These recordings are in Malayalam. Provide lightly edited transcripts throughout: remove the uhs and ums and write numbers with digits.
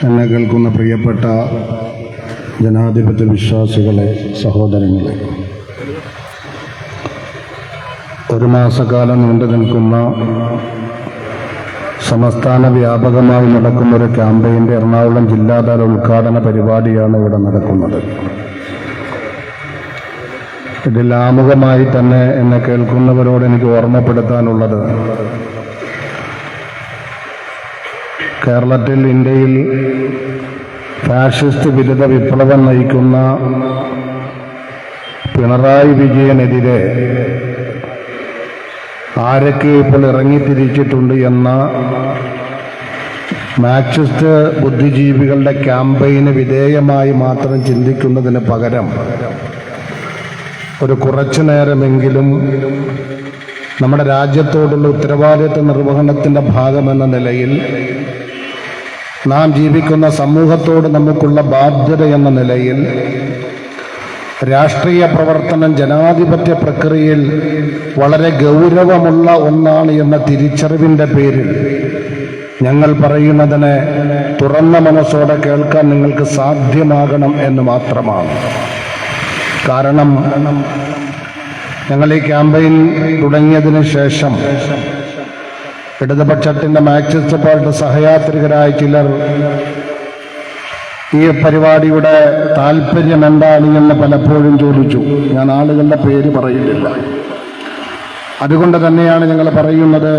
എന്നെ കേൾക്കുന്ന പ്രിയപ്പെട്ട ജനാധിപത്യ വിശ്വാസികളെ, സഹോദരങ്ങളെ, ഒരു മാസക്കാലം നീണ്ടു നിൽക്കുന്ന സംസ്ഥാന വ്യാപകമായി നടക്കുന്ന ഒരു ക്യാമ്പയിൻ്റെ എറണാകുളം ജില്ലാതല ഉദ്ഘാടന പരിപാടിയാണ് ഇവിടെ നടക്കുന്നത്. ഇതിൽ ആമുഖമായി തന്നെ എന്നെ കേൾക്കുന്നവരോട് എനിക്ക് ഓർമ്മപ്പെടുത്താനുള്ളത്, കേരളത്തിൽ, ഇന്ത്യയിൽ ഫാഷിസ്റ്റ് വിരുദ്ധ വിപ്ലവം നയിക്കുന്ന പിണറായി വിജയനെതിരെ ആരൊക്കെ ഇപ്പോൾ ഇറങ്ങിത്തിരിച്ചിട്ടുണ്ട് എന്ന മാർക്സിസ്റ്റ് ബുദ്ധിജീവികളുടെ ക്യാമ്പയിന് വിധേയമായി മാത്രം ചിന്തിക്കുന്നതിന് പകരം ഒരു കുറച്ചു നേരമെങ്കിലും നമ്മുടെ രാജ്യത്തോടുള്ള ഉത്തരവാദിത്വ നിർവഹണത്തിൻ്റെ ഭാഗമെന്ന നിലയിൽ, നാം ജീവിക്കുന്ന സമൂഹത്തോട് നമുക്കുള്ള ബാധ്യത എന്ന നിലയിൽ, രാഷ്ട്രീയ പ്രവർത്തനം ജനാധിപത്യ പ്രക്രിയയിൽ വളരെ ഗൗരവമുള്ള ഒന്നാണ് എന്ന തിരിച്ചറിവിൻ്റെ പേരിൽ ഞങ്ങൾ പറയുന്നതിനെ തുറന്ന മനസ്സോടെ കേൾക്കാൻ നിങ്ങൾക്ക് സാധ്യമാകണം എന്ന് മാത്രമാണ്. കാരണം ഞങ്ങൾ ഈ ക്യാമ്പയിൻ തുടങ്ങിയതിന് ശേഷം ഇടതുപക്ഷത്തിൻ്റെ മാർക്സിസ്റ്റ് പാർട്ടി സഹയാത്രികരായ ചിലർ ഈ പരിപാടിയുടെ താല്പര്യം എന്താണ് എന്ന് പലപ്പോഴും ചോദിച്ചു. ഞാൻ ആളുകളുടെ പേര് പറയുന്നില്ല. അതുകൊണ്ട് തന്നെയാണ് ഞങ്ങൾ പറയുന്നത്,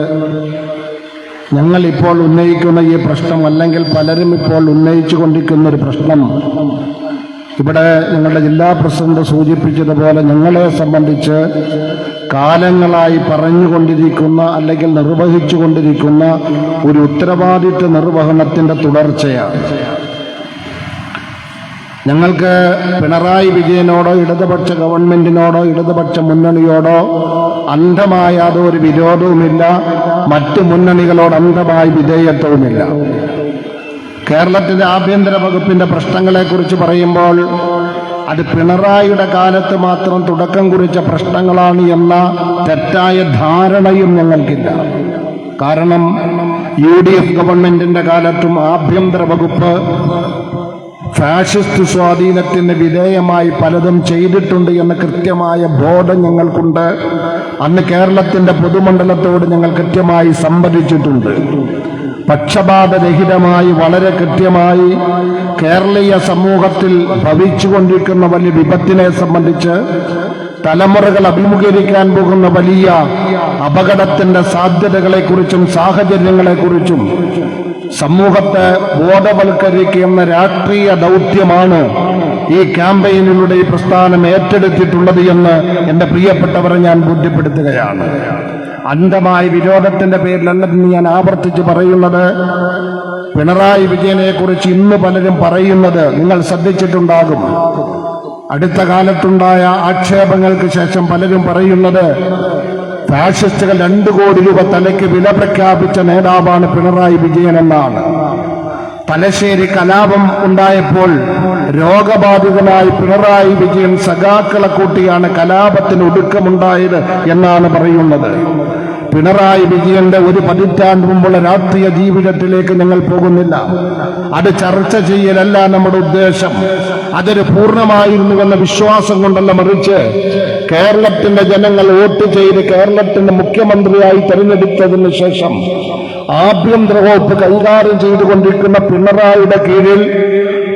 ഞങ്ങളിപ്പോൾ ഉന്നയിക്കുന്ന ഈ പ്രശ്നം, അല്ലെങ്കിൽ പലരും ഇപ്പോൾ ഉന്നയിച്ചു കൊണ്ടിരിക്കുന്ന ഒരു പ്രശ്നം, ഇവിടെ ഞങ്ങളുടെ ജില്ലാ പ്രസിഡന്റ് സൂചിപ്പിച്ചതുപോലെ ഞങ്ങളെ സംബന്ധിച്ച് കാലങ്ങളായി പറഞ്ഞുകൊണ്ടിരിക്കുന്ന അല്ലെങ്കിൽ നിർവഹിച്ചു കൊണ്ടിരിക്കുന്ന ഒരു ഉത്തരവാദിത്വ നിർവഹണത്തിൻ്റെ തുടർച്ചയാണ്. ഞങ്ങൾക്ക് പിണറായി വിജയനോടോ ഇടതുപക്ഷ ഗവൺമെന്റിനോടോ ഇടതുപക്ഷ മുന്നണിയോടോ അന്ധമായ യാതൊരു വിരോധവുമില്ല. മറ്റ് മുന്നണികളോട് അന്ധമായ വിധേയത്വവുമില്ല. കേരളത്തിലെ ആഭ്യന്തര വകുപ്പിന്റെ പ്രശ്നങ്ങളെക്കുറിച്ച് പറയുമ്പോൾ അത് പിണറായിയുടെ കാലത്ത് മാത്രം തുടക്കം കുറിച്ച പ്രശ്നങ്ങളാണ് എന്ന തെറ്റായ ധാരണയും ഞങ്ങൾക്കില്ല. കാരണം UDF ഗവൺമെന്റിന്റെ കാലത്തും ആഭ്യന്തര വകുപ്പ് ഫാഷിസ്റ്റ് സ്വാധീനത്തിന് വിധേയമായി പലതും ചെയ്തിട്ടുണ്ട് എന്ന കൃത്യമായ ബോധം ഞങ്ങൾക്കുണ്ട്. അന്ന് കേരളത്തിന്റെ പൊതുമണ്ഡലത്തോട് ഞങ്ങൾ കൃത്യമായി സംവദിച്ചിട്ടുണ്ട്. പക്ഷപാതരഹിതമായി, വളരെ കൃത്യമായി കേരളീയ സമൂഹത്തിൽ ഭവിച്ചുകൊണ്ടിരിക്കുന്ന വലിയ വിപത്തിനെ സംബന്ധിച്ച്, തലമുറകൾ അഭിമുഖീകരിക്കാൻ പോകുന്ന വലിയ അപകടത്തിന്റെ സാധ്യതകളെക്കുറിച്ചും സാഹചര്യങ്ങളെക്കുറിച്ചും സമൂഹത്തെ ബോധവൽക്കരിക്കുന്ന രാഷ്ട്രീയ ദൗത്യമാണ് ഈ ക്യാമ്പയിനിലൂടെ ഈ പ്രസ്ഥാനം ഏറ്റെടുത്തിട്ടുള്ളത് എന്ന് എന്റെ പ്രിയപ്പെട്ടവരെ ഞാൻ ബോധ്യപ്പെടുത്തുകയാണ്. അന്ധമായ വിരോധത്തിന്റെ പേരിലല്ലെന്ന് ഞാൻ ആവർത്തിച്ച് പറയുന്നത്. പിണറായി വിജയനെ കുറിച്ച് ഇന്ന് പലരും പറയുന്നത് നിങ്ങൾ ശ്രദ്ധിച്ചിട്ടുണ്ടാകും. അടുത്ത കാലത്തുണ്ടായ ആക്ഷേപങ്ങൾക്ക് ശേഷം പലരും പറയുന്നത്, ഫാഷിസ്റ്റുകൾ 2 കോടി രൂപ തലയ്ക്ക് വില പ്രഖ്യാപിച്ച നേതാവാണ് പിണറായി വിജയൻ എന്നാണ്. തലശ്ശേരി കലാപം ഉണ്ടായപ്പോൾ രോഗബാധിതനായി പിണറായി വിജയൻ സഖാക്കളെ കൂട്ടിയാണ് കലാപത്തിന് ഒടുക്കമുണ്ടായത് എന്നാണ് പറയുന്നത്. പിണറായി വിജയന്റെ ഒരു പതിറ്റാണ്ട് മുമ്പുള്ള രാഷ്ട്രീയ ജീവിതത്തിലേക്ക് ഞങ്ങൾ പോകുന്നില്ല. അത് ചർച്ച ചെയ്യലല്ല നമ്മുടെ ഉദ്ദേശം. അതൊരു പൂർണ്ണമായിരുന്നുവെന്ന വിശ്വാസം കൊണ്ടല്ല, മറിച്ച് കേരളത്തിന്റെ ജനങ്ങൾ വോട്ട് ചെയ്ത് കേരളത്തിന്റെ മുഖ്യമന്ത്രിയായി തെരഞ്ഞെടുത്തതിന് ശേഷം ആഭ്യന്തര വകുപ്പ് കൈകാര്യം ചെയ്തുകൊണ്ടിരിക്കുന്ന പിണറായിയുടെ കീഴിൽ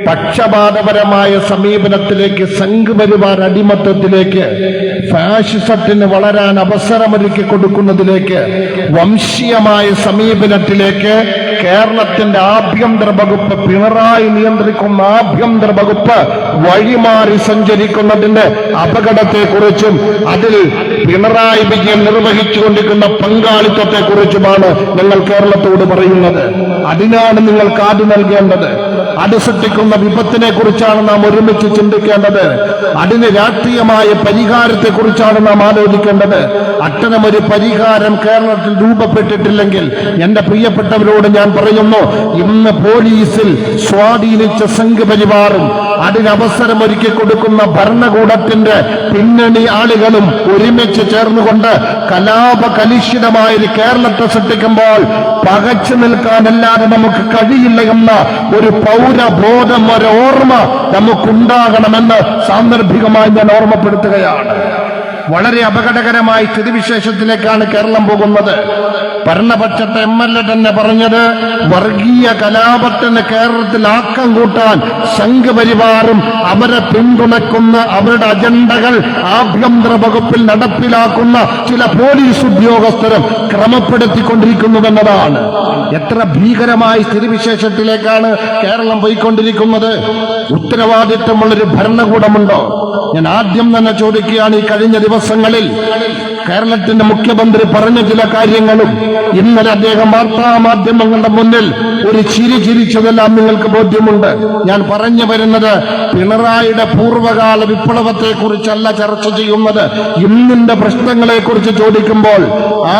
പക്ഷപാതപരമായ സമീപനത്തിലേക്ക്, സംഘപരിവാർ അടിമത്തത്തിലേക്ക്, ഫാഷിസത്തിന് വളരാൻ അവസരമൊരുക്കി കൊടുക്കുന്നതിലേക്ക്, വംശീയമായ സമീപനത്തിലേക്ക് കേരളത്തിന്റെ ആഭ്യന്തര വകുപ്പ്, പിണറായി നിയന്ത്രിക്കുന്ന ആഭ്യന്തര വകുപ്പ് വഴിമാറി സഞ്ചരിക്കുന്നതിന്റെ അപകടത്തെക്കുറിച്ചും അതിൽ പിണറായി വിജയൻ നിർവഹിച്ചുകൊണ്ടിരിക്കുന്ന പങ്കാളിത്തത്തെക്കുറിച്ചുമാണ് ഞങ്ങൾ കേരളത്തോട് പറയുന്നത്. അതിനാണ് നിങ്ങൾ കാതു നൽകേണ്ടത്. അത് സൃഷ്ടിക്കുന്ന വിപത്തിനെ കുറിച്ചാണ് നാം ഒരുമിച്ച് ചിന്തിക്കേണ്ടത്. അതിന് രാഷ്ട്രീയമായ പരിഹാരത്തെ കുറിച്ചാണ് നാം ആലോചിക്കേണ്ടത്. അത്തരമൊരു പരിഹാരം കേരളത്തിൽ രൂപപ്പെട്ടിട്ടില്ലെങ്കിൽ എന്റെ പ്രിയപ്പെട്ടവരോട് ഞാൻ പറയുന്നു, ഇന്ന് പോലീസിൽ സ്വാധീനിച്ച സംഘപരിവാറും അതിനവസരം ഒരുക്കി കൊടുക്കുന്ന ഭരണകൂടത്തിന്റെ പിന്നണി ആളുകളും ഒരുമിച്ച് ചേർന്നുകൊണ്ട് കലാപകലുഷിതമായ ഒരു കേരളത്തെ സൃഷ്ടിക്കുമ്പോൾ പകച്ചു നിൽക്കാനല്ലാതെ നമുക്ക് കഴിയില്ല എന്ന ഒരു പൗരബോധം, ഒരു ഓർമ്മ നമുക്കുണ്ടാകണമെന്ന് സാന്ദർഭികമായി ഞാൻ ഓർമ്മപ്പെടുത്തുകയാണ്. വളരെ അപകടകരമായ സ്ഥിതിവിശേഷത്തിലേക്കാണ് കേരളം പോകുന്നത്. ഭരണപക്ഷത്തെ MLA തന്നെ പറഞ്ഞത്, വർഗീയ കലാപത്തിന് കേരളത്തിൽ ആക്കം കൂട്ടാൻ സംഘപരിവാറും അവരെ പിന്തുണക്കുന്ന അവരുടെ അജണ്ടകൾ ആഭ്യന്തര വകുപ്പിൽ നടപ്പിലാക്കുന്ന ചില പോലീസ് ഉദ്യോഗസ്ഥരും ക്രമപ്പെടുത്തിക്കൊണ്ടിരിക്കുന്നുവെന്നതാണ്. എത്ര ഭീകരമായ സ്ഥിതിവിശേഷത്തിലേക്കാണ് കേരളം പോയിക്കൊണ്ടിരിക്കുന്നത്. ഉത്തരവാദിത്വമുള്ളൊരു ഭരണകൂടമുണ്ടോ? ഞാൻ ആദ്യം തന്നെ ചോദിക്കുകയാണ്, ഈ കഴിഞ്ഞ ദിവസങ്ങളിൽ കേരളത്തിന്റെ മുഖ്യമന്ത്രി പറഞ്ഞ ചില കാര്യങ്ങളും ഇന്നലെ അദ്ദേഹം വാർത്താ മാധ്യമങ്ങളുടെ മുന്നിൽ ഒരു ചിരി ചിരിച്ചതെല്ലാം നിങ്ങൾക്ക് ബോധ്യമുണ്ട്. ഞാൻ പറഞ്ഞു വരുന്നത് പിണറായിയുടെ പൂർവ്വകാല വിപ്ലവത്തെ കുറിച്ചല്ല ചർച്ച ചെയ്യുന്നത്. ഇന്നിന്റെ പ്രശ്നങ്ങളെ കുറിച്ച് ചോദിക്കുമ്പോൾ,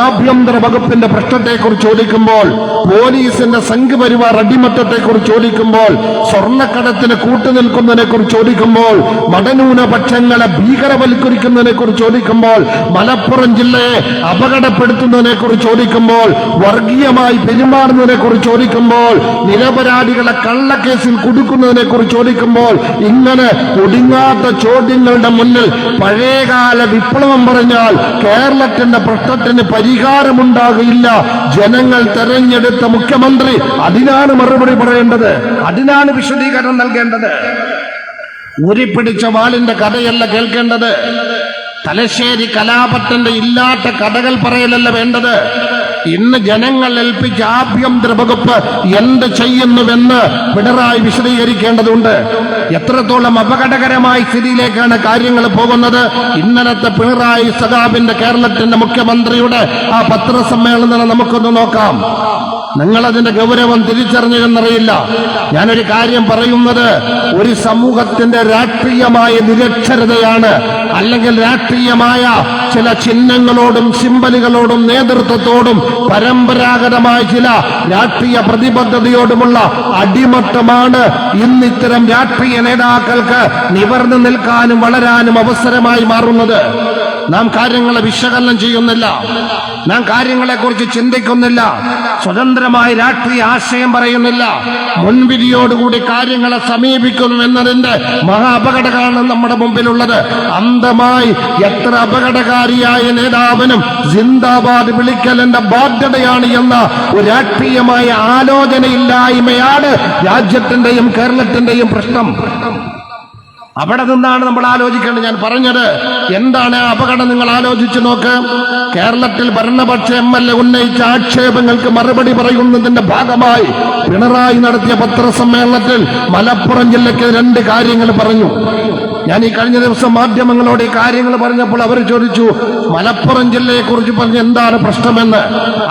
ആഭ്യന്തര വകുപ്പിന്റെ പ്രശ്നത്തെക്കുറിച്ച് ചോദിക്കുമ്പോൾ, പോലീസിന്റെ സംഘപരിവാർ അടിമത്തത്തെ കുറിച്ച് ചോദിക്കുമ്പോൾ, സ്വർണ്ണക്കടത്തിന് കൂട്ടുനിൽക്കുന്നതിനെ കുറിച്ച് ചോദിക്കുമ്പോൾ, മതന്യൂനപക്ഷങ്ങളെ ഭീകരവൽക്കരിക്കുന്നതിനെ കുറിച്ച് ചോദിക്കുമ്പോൾ, മലപ്പുറം ജില്ലയെ അപകടപ്പെടുത്തുന്നതിനെ കുറിച്ച് ചോദിക്കുമ്പോൾ, വർഗീയമായി പെരുമാറുന്നതിനെ കുറിച്ച് ചോദിക്കുമ്പോൾ, നിരപരാധികളെ കള്ളക്കേസിൽ കുടുക്കുന്നതിനെ കുറിച്ച് ചോദിക്കുമ്പോൾ, ഇങ്ങനെ ഒടുങ്ങാത്ത ചോദ്യങ്ങളുടെ മുന്നിൽ പഴയകാല വിപ്ലവം പറഞ്ഞാൽ കേരളത്തിന്റെ പ്രശ്നത്തിന് പരിഹാരമുണ്ടാകില്ല. ജനങ്ങൾ തെരഞ്ഞെടുത്ത മുഖ്യമന്ത്രി അതിനാണ് മറുപടി പറയേണ്ടത്, അതിനാണ് വിശദീകരണം നൽകേണ്ടത്. ഊരിപ്പിടിച്ച വാളിന്റെ കഥയല്ല കേൾക്കേണ്ടത്. തലശ്ശേരി കലാപത്തിന്റെ ഇല്ലാത്ത കഥകൾ പറയലല്ല വേണ്ടത്. ഇന്ന് ജനങ്ങൾ ഏൽപ്പിച്ച ആഭ്യന്തര വകുപ്പ് എന്ത് ചെയ്യുന്നുവെന്ന് പിണറായി വിശദീകരിക്കേണ്ടതുണ്ട്. എത്രത്തോളം അപകടകരമായ സ്ഥിതിയിലേക്കാണ് കാര്യങ്ങൾ പോകുന്നത്. ഇന്നലത്തെ പിണറായി സഖാബിന്റെ കേരളത്തിന്റെ മുഖ്യമന്ത്രിയുടെ ആ പത്രസമ്മേളനം നമുക്കൊന്ന് നോക്കാം. നിങ്ങളതിന്റെ ഗൗരവം തിരിച്ചറിഞ്ഞതെന്നറിയില്ല. ഞാനൊരു കാര്യം പറയുന്നത്, ഒരു സമൂഹത്തിന്റെ രാഷ്ട്രീയമായ നിരക്ഷരതയാണ്, അല്ലെങ്കിൽ രാഷ്ട്രീയമായ ചില ചിഹ്നങ്ങളോടും സിംബലുകളോടും നേതൃത്വത്തോടും പരമ്പരാഗതമായ ചില രാഷ്ട്രീയ പ്രതിബദ്ധതയോടുമുള്ള അടിമത്തമാണ് ഇന്ന് ഇത്തരം രാഷ്ട്രീയ നേതാക്കൾക്ക് നിവർന്നു നിൽക്കാനും വളരാനും അവസരമായി മാറുന്നത്. നാം കാര്യങ്ങളെ വിശകലനം ചെയ്യുന്നില്ല, നാം കാര്യങ്ങളെക്കുറിച്ച് ചിന്തിക്കുന്നില്ല, സ്വതന്ത്രമായ രാഷ്ട്രീയ ആശയം പറയുന്നില്ല, മുൻവിധിയോടുകൂടി കാര്യങ്ങളെ സമീപിക്കുന്നു എന്നതിന്റെ മഹാ അപകടമാണ് നമ്മുടെ മുമ്പിലുള്ളത്. അന്ധമായി എത്ര അപകടകാരിയായ നേതാവിനും സിന്ദാബാദ് വിളിക്കലെന്റെ ബാധ്യതയാണ് എന്ന ഒരു രാഷ്ട്രീയമായ ആലോചനയില്ലായ്മയാണ് രാജ്യത്തിന്റെയും കേരളത്തിന്റെയും പ്രശ്നം. അവിടെ നിന്നാണ് നമ്മൾ ആലോചിക്കേണ്ടത്. ഞാൻ പറഞ്ഞത് എന്താണ് ആ അപകടം, നിങ്ങൾ ആലോചിച്ചു നോക്ക്. കേരളത്തിൽ ഭരണപക്ഷ MLA ഉന്നയിച്ച ആക്ഷേപങ്ങൾക്ക് മറുപടി പറയുന്നതിന്റെ ഭാഗമായി പിണറായി നടത്തിയ പത്രസമ്മേളനത്തിൽ മലപ്പുറം ജില്ലയ്ക്ക് 2 കാര്യങ്ങൾ പറഞ്ഞു. ഞാൻ ഈ കഴിഞ്ഞ ദിവസം മാധ്യമങ്ങളോട് ഈ കാര്യങ്ങൾ പറഞ്ഞപ്പോൾ അവർ ചോദിച്ചു, മലപ്പുറം ജില്ലയെ കുറിച്ച് പറഞ്ഞ എന്താണ് പ്രശ്നമെന്ന്.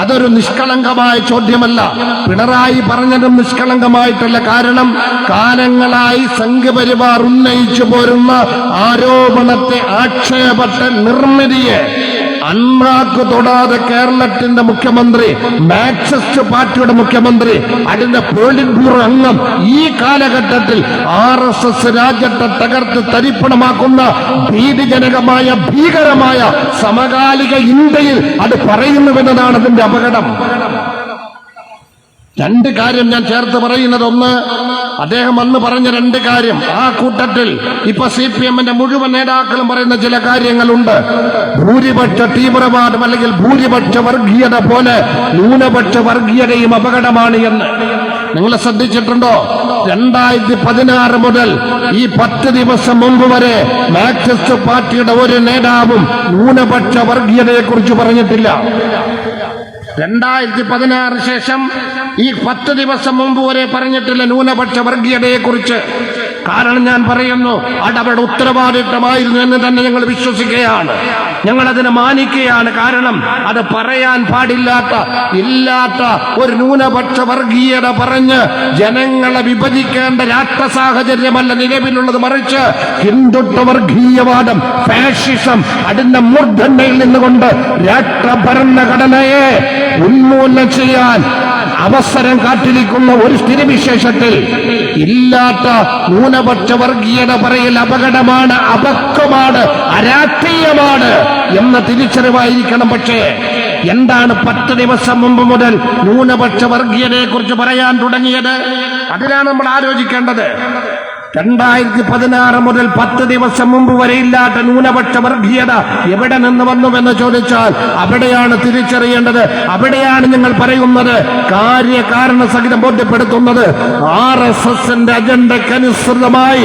അതൊരു നിഷ്കളങ്കമായ ചോദ്യമല്ല. പിണറായി പറഞ്ഞതും നിഷ്കളങ്കമായിട്ടല്ല. കാരണം കാലങ്ങളായി സംഘപരിവാർ ഉന്നയിച്ചു പോരുന്ന ആരോപണത്തെ, ആക്ഷേപത്തെ, നിർമ്മിതിയെ അണ്ണാക്ക് തൊടാതെ കേരളത്തിന്റെ മുഖ്യമന്ത്രി, മാർക്സിസ്റ്റ് പാർട്ടിയുടെ മുഖ്യമന്ത്രി, അതിന്റെ പോളിറ്റ് ബ്യൂറോ അംഗം ഈ കാലഘട്ടത്തിൽ RSS രാജ്യത്തെ തകർത്ത് തരിപ്പണമാക്കുന്ന ഭീതിജനകമായ ഭീകരമായ സമകാലിക ഇന്ത്യയിൽ അത് പറയുന്നുവെന്നതാണ് അതിന്റെ അപകടം. 2 കാര്യം ഞാൻ ചേർത്ത് പറയുന്നത്. ഒന്ന്, അദ്ദേഹം അന്ന് പറഞ്ഞ 2 കാര്യം. ആ കൂട്ടത്തിൽ ഇപ്പൊ CPM-ന്റെ മുഴുവൻ നേതാക്കളും പറയുന്ന ചില കാര്യങ്ങളുണ്ട്. ഭൂരിപക്ഷ തീവ്രവാദം അല്ലെങ്കിൽ ഭൂരിപക്ഷ വർഗീയത പോലെ ന്യൂനപക്ഷ വർഗീയതയും അപകടമാണ് എന്ന് നിങ്ങൾ ശ്രദ്ധിച്ചിട്ടുണ്ടോ? 2016 മുതൽ ഈ 10 ദിവസം മുമ്പ് വരെ മാർക്സിസ്റ്റ് പാർട്ടിയുടെ ഒരു നേതാവും ന്യൂനപക്ഷ വർഗീയതയെക്കുറിച്ച് പറഞ്ഞിട്ടില്ല. 2016 ശേഷം ഈ 10 ദിവസം മുമ്പ് വരെ പറഞ്ഞിട്ടില്ല ന്യൂനപക്ഷ വർഗീയതയെക്കുറിച്ച്. കാരണം ഞാൻ പറയുന്നു അത് അവരുടെ ഉത്തരവാദിത്തമായിരുന്നു എന്ന് തന്നെ ഞങ്ങൾ വിശ്വസിക്കുകയാണ്. ഞങ്ങൾ അതിനെ മാനിക്കുകയാണ്. കാരണം അത് പറയാൻ ഇല്ലാത്ത ഒരു ന്യൂനപക്ഷ വർഗീയത പറഞ്ഞ് ജനങ്ങളെ വിഭജിക്കേണ്ട രാഷ്ട്ര സാഹചര്യമല്ല നിലവിലുള്ളത്. മറിച്ച് ഹിന്ദുത്വ വർഗീയവാദം, ഫാഷിസം അതിന്റെ മൂർധന്യയിൽ നിന്നുകൊണ്ട് രാഷ്ട്ര ഭരണഘടനയെ ഉന്മൂലനം ചെയ്യാൻ അവസരം കാത്തിരിക്കുന്ന ഒരു സ്ഥിതിവിശേഷത്തിൽ ഇല്ലാത്ത ന്യൂനപക്ഷ വർഗീയത പറയൽ അപകടമാണ്, അപക്വമാണ്, അരാഷ്ട്രീയമാണ് എന്ന തിരിച്ചറിവായിരിക്കണം. പക്ഷേ എന്താണ് 10 ദിവസം മുമ്പ് മുതൽ ന്യൂനപക്ഷ വർഗീയതയെ കുറിച്ച് പറയാൻ തുടങ്ങിയത്? അതിനാണ് നമ്മൾ ആലോചിക്കേണ്ടത്. 2016 മുതൽ 10 ദിവസം മുമ്പ് വരെ ഇല്ലാത്ത ന്യൂനപക്ഷ വർഗീയത എവിടെ നിന്ന് വന്നുവെന്ന് ചോദിച്ചാൽ അവിടെയാണ് തിരിച്ചറിയേണ്ടത്. അവിടെയാണ് ഞങ്ങൾ പറയുന്നത്, കാര്യകാരണ സഹിതം ബോധ്യപ്പെടുത്തുന്നത്. RSSന്റെ അജണ്ടക്കനുസൃതമായി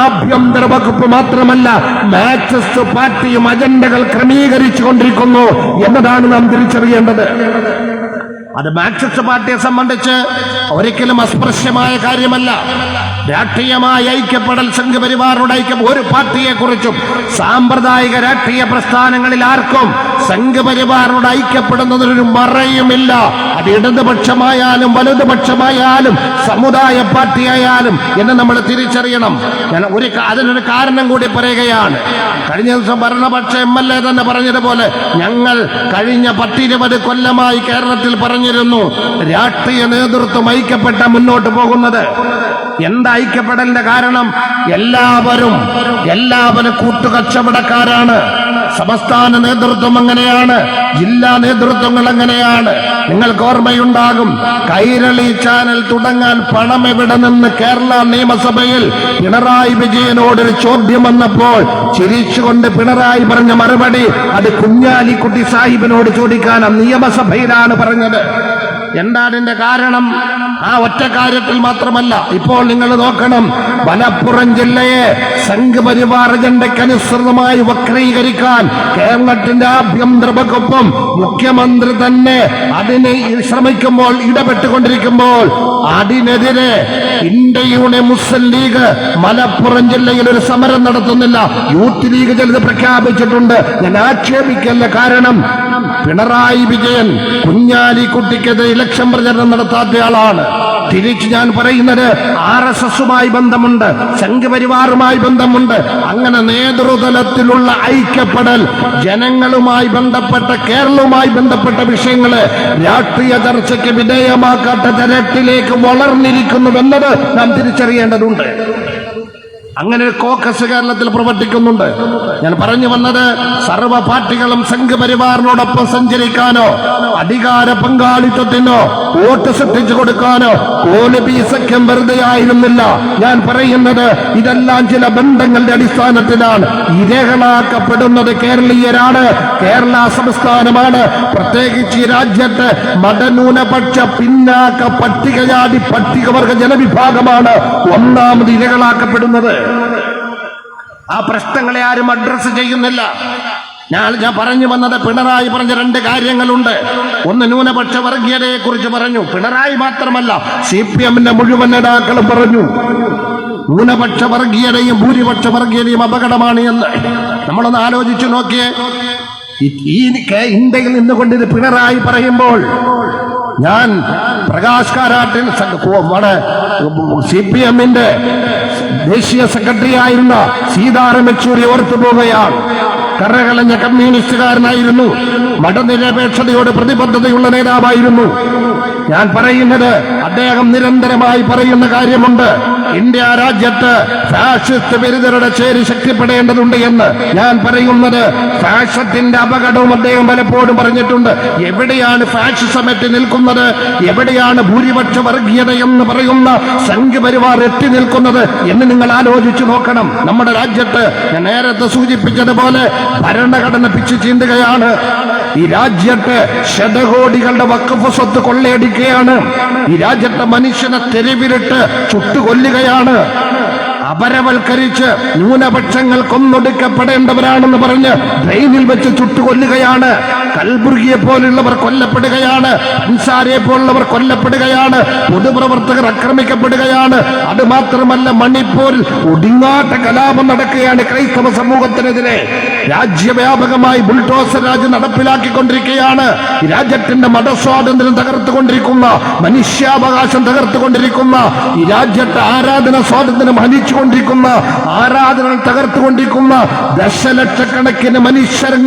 ആഭ്യന്തര വകുപ്പ് മാത്രമല്ല മാർക്സിസ്റ്റ് പാർട്ടിയും അജണ്ടകൾ ക്രമീകരിച്ചു കൊണ്ടിരിക്കുന്നു എന്നതാണ് നാം തിരിച്ചറിയേണ്ടത്. അത് മാർക്സിസ്റ്റ് പാർട്ടിയെ സംബന്ധിച്ച് ഒരിക്കലും അസ്പൃശ്യമായ കാര്യമല്ല. രാഷ്ട്രീയമായ ഐക്യപ്പെടൽ, സംഘപരിവാറിനോട് ഐക്യം ഒരു പാർട്ടിയെക്കുറിച്ചും സാമ്പ്രദായിക രാഷ്ട്രീയ പ്രസ്ഥാനങ്ങളിൽ ആർക്കും സംഘപരിവാറിനോട് ഐക്യപ്പെടുന്നതിനൊരു മറയുമില്ല. അത് ഇടതുപക്ഷമായാലും വലതുപക്ഷമായാലും സമുദായ പാർട്ടിയായാലും എന്ന് നമ്മൾ തിരിച്ചറിയണം. ഞാൻ അതിനൊരു കാരണം കൂടി പറയുകയാണ്. കഴിഞ്ഞ ദിവസം ഭരണപക്ഷ MLA തന്നെ പറഞ്ഞതുപോലെ ഞങ്ങൾ കഴിഞ്ഞ 10-20 കൊല്ലമായി കേരളത്തിൽ പറഞ്ഞിരുന്നു രാഷ്ട്രീയ നേതൃത്വം ഐക്യപ്പെട്ട മുന്നോട്ട് പോകുന്നത്. എന്താ ഐക്യപ്പെടലിന്റെ കാരണം? എല്ലാവരും കൂട്ടുകച്ചവടക്കാരാണ്. സംസ്ഥാന നേതൃത്വം അങ്ങനെയാണ്, ജില്ലാ നേതൃത്വങ്ങൾ അങ്ങനെയാണ്. നിങ്ങൾക്ക് ഓർമ്മയുണ്ടാകും, കൈരളി ചാനൽ തുടങ്ങാൻ പണം എവിടെ നിന്ന് കേരള നിയമസഭയിൽ പിണറായി വിജയനോടൊരു ചോദ്യം വന്നപ്പോൾ ചിരിച്ചുകൊണ്ട് പിണറായി പറഞ്ഞ മറുപടി അത് കുഞ്ഞാലിക്കുട്ടി സാഹിബിനോട് ചോദിക്കാനാണ്, നിയമസഭയിലാണ് പറഞ്ഞത്. എന്താ അതിന്റെ കാരണം? ആ ഒറ്റ കാര്യത്തിൽ മാത്രമല്ല. ഇപ്പോൾ നിങ്ങൾ നോക്കണം, മലപ്പുറം ജില്ലയെ സംഘപരിവാർ അജണ്ടയ്ക്കനുസൃതമായി വക്രീകരിക്കാൻ കേരളത്തിന്റെ ആഭ്യന്തര വകുപ്പും മുഖ്യമന്ത്രി തന്നെ അതിന് ശ്രമിക്കുമ്പോൾ, ഇടപെട്ടുകൊണ്ടിരിക്കുമ്പോൾ അതിനെതിരെ ഇന്ത്യ യൂണിയൻ മുസ്ലിം ലീഗ് മലപ്പുറം ജില്ലയിൽ ഒരു സമരം നടത്തുന്നില്ല. യൂത്ത് ലീഗ് ചിലത് പ്രഖ്യാപിച്ചിട്ടുണ്ട്. ഞാൻ ആക്ഷേപിക്കല്ല. കാരണം പിണറായി വിജയൻ കുഞ്ഞാലിക്കുട്ടിക്കെതിരെ ഇലക്ഷൻ പ്രചരണം നടത്താത്തയാളാണ്. തിരിച്ച് ഞാൻ പറയുന്നത് RSSുമായി ബന്ധമുണ്ട്, സംഘപരിവാറുമായി ബന്ധമുണ്ട്. അങ്ങനെ നേതൃതലത്തിലുള്ള ഐക്യപ്പെടൽ, ജനങ്ങളുമായി ബന്ധപ്പെട്ട, കേരളവുമായി ബന്ധപ്പെട്ട വിഷയങ്ങള് രാഷ്ട്രീയ ചർച്ചയ്ക്ക് വിധേയമാക്കാത്ത തരത്തിലേക്ക് വളർന്നിരിക്കുന്നുവെന്നത് നാം തിരിച്ചറിയേണ്ടതുണ്ട്. അങ്ങനെ ഒരു കോക്കസ് കേരളത്തിൽ പ്രവർത്തിക്കുന്നുണ്ട്. ഞാൻ പറഞ്ഞു വന്നത്, സർവ്വ പാർട്ടികളും സംഘപരിവാറിനോടൊപ്പം സഞ്ചരിക്കാനോ അധികാര പങ്കാളിത്തത്തിനോ വോട്ട് സൃഷ്ടിച്ചു കൊടുക്കാനോ കോലബി സഖ്യം വെറുതെ ആയിരുന്നില്ല. ഞാൻ പറയുന്നത് ഇതെല്ലാം ചില ബന്ധങ്ങളുടെ അടിസ്ഥാനത്തിലാണ്. ഇരകളാക്കപ്പെടുന്നത് കേരളീയരാണ്, കേരള സംസ്ഥാനമാണ്. പ്രത്യേകിച്ച് ഈ രാജ്യത്ത് മതന്യൂനപക്ഷ പിന്നാക്ക പട്ടികജാതി പട്ടികവർഗ ജനവിഭാഗമാണ് ഒന്നാമത് ഇരകളാക്കപ്പെടുന്നത്. ആ പ്രശ്നങ്ങളെ ആരും അഡ്രസ് ചെയ്യുന്നില്ല. ഞാൻ പറഞ്ഞു വന്നത്, പിണറായി പറഞ്ഞ 2 കാര്യങ്ങളുണ്ട്. ഒന്ന്, ന്യൂനപക്ഷ വർഗീയതയെ കുറിച്ച് പറഞ്ഞു. പിണറായി മാത്രമല്ല, CPMന്റെ മുഴുവൻ നേതാക്കളും പറഞ്ഞു ന്യൂനപക്ഷ വർഗീയതയും ഭൂരിപക്ഷ വർഗീയതയും അപകടമാണ് എന്ന്. നമ്മളൊന്ന് ആലോചിച്ചു നോക്കിയേ. ഈ ഇന്ത്യയിൽ നിന്നുകൊണ്ട് ഇത് പിണറായി പറയുമ്പോൾ ഞാൻ പ്രകാശ് കാരാട്ടിൽ CPMന്റെ ദേശീയ സെക്രട്ടറി ആയിരുന്ന സീതാറാം യെച്ചൂരി ഓർത്തുപോവുകയാണ്. കറകളഞ്ഞ കമ്മ്യൂണിസ്റ്റുകാരനായിരുന്നു, മതനിരപേക്ഷതയോട് പ്രതിബദ്ധതയുള്ള നേതാവായിരുന്നു. ഞാൻ പറയുന്നത്, അദ്ദേഹം നിരന്തരമായി പറയുന്ന കാര്യമുണ്ട്, ഇന്ത്യ രാജ്യത്ത് ഫാഷിസ്റ്റ് വിരുദ്ധരുടെ ചേരി ശക്തിപ്പെടേണ്ടതുണ്ട് എന്ന്. ഞാൻ പറയുന്നത്, ഫാഷത്തിന്റെ അപകടവും അദ്ദേഹം പലപ്പോഴും പറഞ്ഞിട്ടുണ്ട്. എവിടെയാണ് ഫാഷിസം എത്തി നിൽക്കുന്നത്? എവിടെയാണ് ഭൂരിപക്ഷ വർഗീയത എന്ന് പറയുന്ന സംഘപരിവാർ എത്തി നിൽക്കുന്നത് എന്ന് നിങ്ങൾ ആലോചിച്ചു നോക്കണം. നമ്മുടെ രാജ്യത്ത് ഞാൻ നേരത്തെ സൂചിപ്പിച്ചതുപോലെ ഭരണഘടന പിച്ചു ചീന്തുകയാണ്. ഈ രാജ്യത്ത് ശതകോടികളുടെ വഖഫ് സ്വത്ത് കൊള്ളയടിക്കുകയാണ്. ഈ രാജ്യത്തെ മനുഷ്യനെ തെരുവിലിട്ട് ചുട്ടുകൊല്ലുകയാണ്. അപരവൽക്കരിച്ച് ന്യൂനപക്ഷങ്ങൾ കൊന്നൊടുക്കപ്പെടേണ്ടവരാണെന്ന് പറഞ്ഞ് ട്രെയിനിൽ വെച്ച് ചുട്ടുകൊല്ലുകയാണ്. കൽബുർഗിയെ പോലുള്ളവർ കൊല്ലപ്പെടുകയാണ്. അൻസാരിയെ പോലുള്ളവർ കൊല്ലപ്പെടുകയാണ്. പൊതുപ്രവർത്തകർ ആക്രമിക്കപ്പെടുകയാണ്. അത് മാത്രമല്ല, മണിപ്പൂരിൽ ഒടുങ്ങാത്ത കലാപം നടക്കുകയാണ് ക്രൈസ്തവ സമൂഹത്തിനെതിരെ. രാജ്യവ്യാപകമായി ബുൾഡോസർ രാജ് നടപ്പിലാക്കിക്കൊണ്ടിരിക്കുകയാണ്. രാജ്യത്തിന്റെ മതസ്വാതന്ത്ര്യം തകർത്തുകൊണ്ടിരിക്കുന്ന, മനുഷ്യാവകാശം തകർത്തുകൊണ്ടിരിക്കുന്ന, ഈ രാജ്യത്തെ ആരാധന സ്വാതന്ത്ര്യം ഹനിച്ചുകൊണ്ടിരിക്കുന്ന, ആരാധനകൾ തകർത്തുകൊണ്ടിരിക്കുന്ന ദശലക്ഷക്കണക്കിന് മനുഷ്യരെ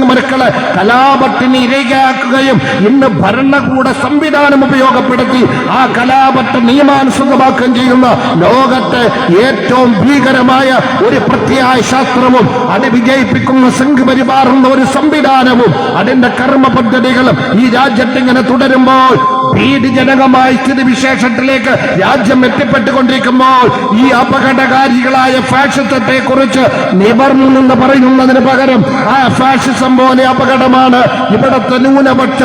കലാപത്തിന് ഇരയാക്കുകയും ഇന്ന് ഭരണകൂട സംവിധാനം ഉപയോഗപ്പെടുത്തി ആ കലാപത്തെ നിയമാനുസൃതമാക്കുകയും ചെയ്യുന്ന ലോകത്തെ ഏറ്റവും ഭീകരമായ ഒരു പ്രത്യായ ശാസ്ത്രവും അത് വിജയിപ്പിക്കുന്ന സംഘപരിവാർ എന്ന ഒരു സംവിധാനവും അതിന്റെ കർമ്മ പദ്ധതികളും ഈ രാജ്യത്തിങ്ങനെ തുടരുമ്പോൾ, ഭീതിജനകമായ സ്ഥിതിവിശേഷത്തിലേക്ക് രാജ്യം എത്തിപ്പെട്ടുകൊണ്ടിരിക്കുമ്പോൾ, ഈ അപകടകാരികളായ ഫാഷിസത്തെ കുറിച്ച് നിവർന്നു നിന്ന് പറയുന്നതിന് പകരം ആ ഫാഷിസം പോലെ അപകടമാണ് ഇവിടത്തെ ന്യൂനപക്ഷ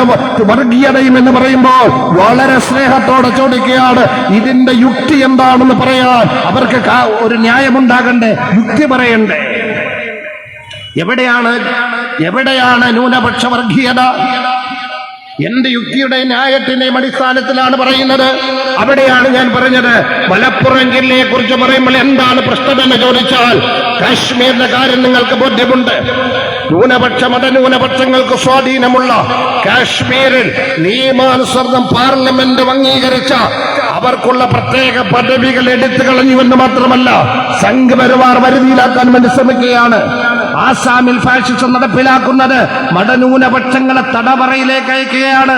വർഗീയതയും എന്ന് പറയുമ്പോൾ വളരെ സ്നേഹത്തോടെ ചോദിക്കുകയാണ്, ഇതിന്റെ യുക്തി എന്താണെന്ന് പറയാൻ അവർക്ക് ഒരു ന്യായമുണ്ടാകണ്ടേ, യുക്തി പറയണ്ടേ? എവിടെയാണ് ന്യൂനപക്ഷ വർഗീയത? എന്റെ യുക്തിയുടെ ന്യായത്തിന്റെയും അടിസ്ഥാനത്തിലാണ് പറയുന്നത്. അവിടെയാണ് ഞാൻ പറഞ്ഞത്. മലപ്പുറം ജില്ലയെ കുറിച്ച് പറയുമ്പോൾ എന്താണ് പ്രശ്നമെന്ന് ചോദിച്ചാൽ, കാശ്മീരിന്റെ കാര്യം നിങ്ങൾക്ക് ബോധ്യമുണ്ട്. മതന്യൂനപക്ഷങ്ങൾക്ക് സ്വാധീനമുള്ള കാശ്മീരിൽ നിയമാനുസൃതം പാർലമെന്റ് അംഗീകരിച്ച അവർക്കുള്ള പ്രത്യേക പദവികൾ എടുത്തു കളഞ്ഞുവെന്ന് മാത്രമല്ല, സംഘപരിവാർ വരുതിയിലാക്കാൻ വേണ്ടി ശ്രമിക്കുകയാണ്. ആസാമിൽ ഫാഷിസം നടപ്പിലാക്കുന്നത് മതന്യൂനപക്ഷങ്ങളെ തടവറയിലേക്ക് അയക്കുകയാണ്.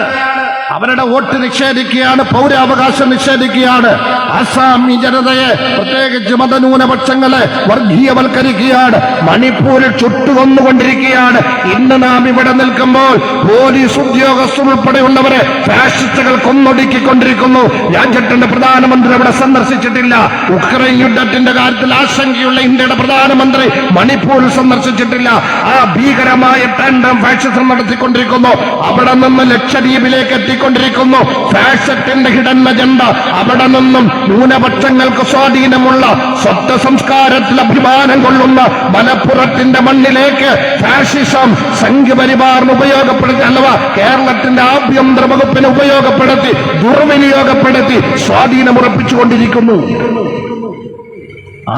അവരുടെ വോട്ട് നിഷേധിക്കുകയാണ്, പൗരാവകാശം നിഷേധിക്കുകയാണ്. ആസാമി ജനതയെ, പ്രത്യേകിച്ച് മതന്യൂനപക്ഷങ്ങളെ വർഗീയവൽക്കരിക്കുകയാണ്. മണിപ്പൂരിൽ ചുട്ടുകൊന്നുകൊണ്ടിരിക്കുകയാണ്. ഇന്ന് നാം ഇവിടെ നിൽക്കുമ്പോൾ പോലീസ് ഉദ്യോഗസ്ഥർ ഉൾപ്പെടെയുള്ളവരെ ഫാഷിസ്റ്റുകൾ കൊന്നൊടുക്കിക്കൊണ്ടിരിക്കുന്നു. രാജ്യത്തിന്റെ പ്രധാനമന്ത്രി അവിടെ സന്ദർശിച്ചിട്ടില്ല. ഉക്രൈൻ യുദ്ധത്തിന്റെ കാര്യത്തിൽ ആശങ്കയുള്ള ഇന്ത്യയുടെ പ്രധാനമന്ത്രി മണിപ്പൂരിൽ സന്ദർശിച്ചിട്ടില്ല. ആ ഭീകരമായ ടാൻഡം ഫാഷിസം നടത്തിക്കൊണ്ടിരിക്കുന്നു. അവിടെ നിന്ന് ലക്ഷദ്വീപിലേക്ക് എത്തിക്കൊണ്ടിരിക്കുന്നു ഫാഷിസത്തിന്റെ ഹിഡൻ അജണ്ട. അവിടെ നിന്നും ന്യൂനപക്ഷങ്ങൾക്ക് സ്വാധീനമുള്ള സ്വത്ത് സംസ്കാരത്തിൽ അഭിമാനം കൊള്ളുന്ന മലപ്പുറത്തിന്റെ മണ്ണിലേക്ക് ഫാഷിസം സംഘപരിവാറിന് ഉപയോഗപ്പെടുത്തി, അഥവാ കേരളത്തിന്റെ ആഭ്യന്തര വകുപ്പിനെ ഉപയോഗപ്പെടുത്തി, ദുർവിനിയോഗപ്പെടുത്തി സ്വാധീനമുറപ്പിച്ചുകൊണ്ടിരിക്കുന്നു.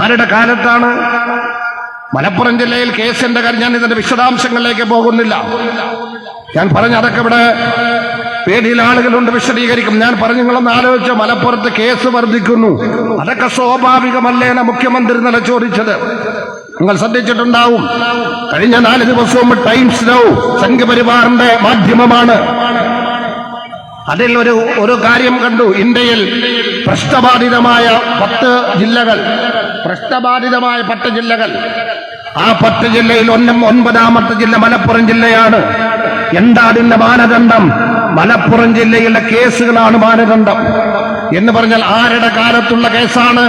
ആരുടെ കാലത്താണ്? മലപ്പുറം ജില്ലയിൽ കേസിന്റെ കാര്യം ഞാൻ ഇതിന്റെ വിശദാംശങ്ങളിലേക്ക് പോകുന്നില്ല. ഞാൻ പറഞ്ഞ അതൊക്കെ ഇവിടെ പേടിയിൽ ആളുകളുണ്ട്, വിശദീകരിക്കും. ഞാൻ പറഞ്ഞു, നിങ്ങളൊന്ന് ആലോചിച്ച്, മലപ്പുറത്ത് കേസ് വർദ്ധിക്കുന്നു, അതൊക്കെ സ്വാഭാവികമല്ലേന മുഖ്യമന്ത്രി ഇന്നലെ ചോദിച്ചത് നിങ്ങൾ ശ്രദ്ധിച്ചിട്ടുണ്ടാവും. കഴിഞ്ഞ 4 ദിവസവും ടൈംസ് നൗ സംഘപരിവാറിന്റെ മാധ്യമമാണ്. അതിൽ ഒരു കാര്യം കണ്ടു. ഇന്ത്യയിൽ പ്രശ്നബാധിതമായ 10 ജില്ലകൾ, ആ 10 ജില്ലയിൽ 9ാമത്തെ ജില്ല മലപ്പുറം ജില്ലയാണ്. എന്താ അതിന്റെ മാനദണ്ഡം? മലപ്പുറം ജില്ലയിലെ കേസുകളാണ് മാനദണ്ഡം. എന്ന് പറഞ്ഞാൽ ആരുടെ കാലത്തുള്ള കേസാണ്?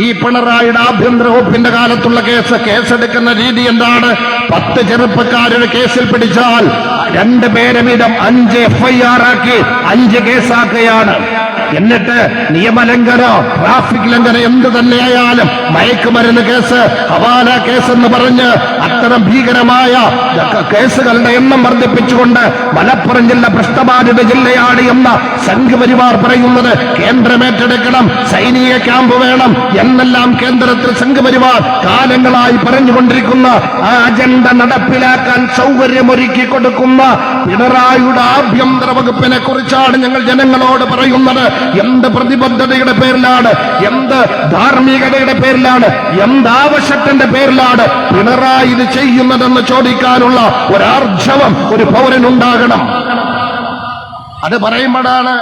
ഈ പിണറായിയുടെ ആഭ്യന്തര വകുപ്പിന്റെ കാലത്തുള്ള കേസെടുക്കുന്ന രീതി എന്താണ്? 10 ചെറുപ്പക്കാരുടെ കേസിൽ പിടിച്ചാൽ 2 പേരെ വീതം 5 FIR ആക്കി 5 കേസാക്കുകയാണ്. എന്നിട്ട് നിയമലംഘനോ ട്രാഫിക് ലംഘനം എന്തു തന്നെയായാലും, മയക്കുമരുന്ന് കേസ്, ഹവാല കേസ് എന്ന് പറഞ്ഞ് അത്തരം ഭീകരമായ കേസുകളുടെ എണ്ണം വർദ്ധിപ്പിച്ചുകൊണ്ട് മലപ്പുറം ജില്ല പ്രശ്നബാധിത ജില്ലയാണ് എന്ന സംഘപരിവാർ പറയുന്നത് കേന്ദ്രം ഏറ്റെടുക്കണം, സൈനിക ക്യാമ്പ് വേണം എന്നെല്ലാം കേന്ദ്രത്തിൽ സംഘപരിവാർ കാലങ്ങളായി പറഞ്ഞുകൊണ്ടിരിക്കുന്ന ആ അജണ്ട നടപ്പിലാക്കാൻ സൗകര്യമൊരുക്കി കൊടുക്കുന്ന പിണറായിയുടെ ആഭ്യന്തര വകുപ്പിനെ കുറിച്ചാണ് ഞങ്ങൾ ജനങ്ങളോട് പറയുന്നത്. എന്ത് പ്രതിബദ്ധതയുടെ പേരിലാണ്, എന്ത് ധാർമ്മികതയുടെ പേരിലാണ്, എന്താവശ്യത്തിന്റെ പേരിലാണ് പിണറായി ഇത് ചെയ്യുന്നതെന്ന് ചോദിക്കാനുള്ള ഒരാർജവം ഒരു പൗരനുണ്ടാകണം. അത് പറയുമ്പോഴാണ്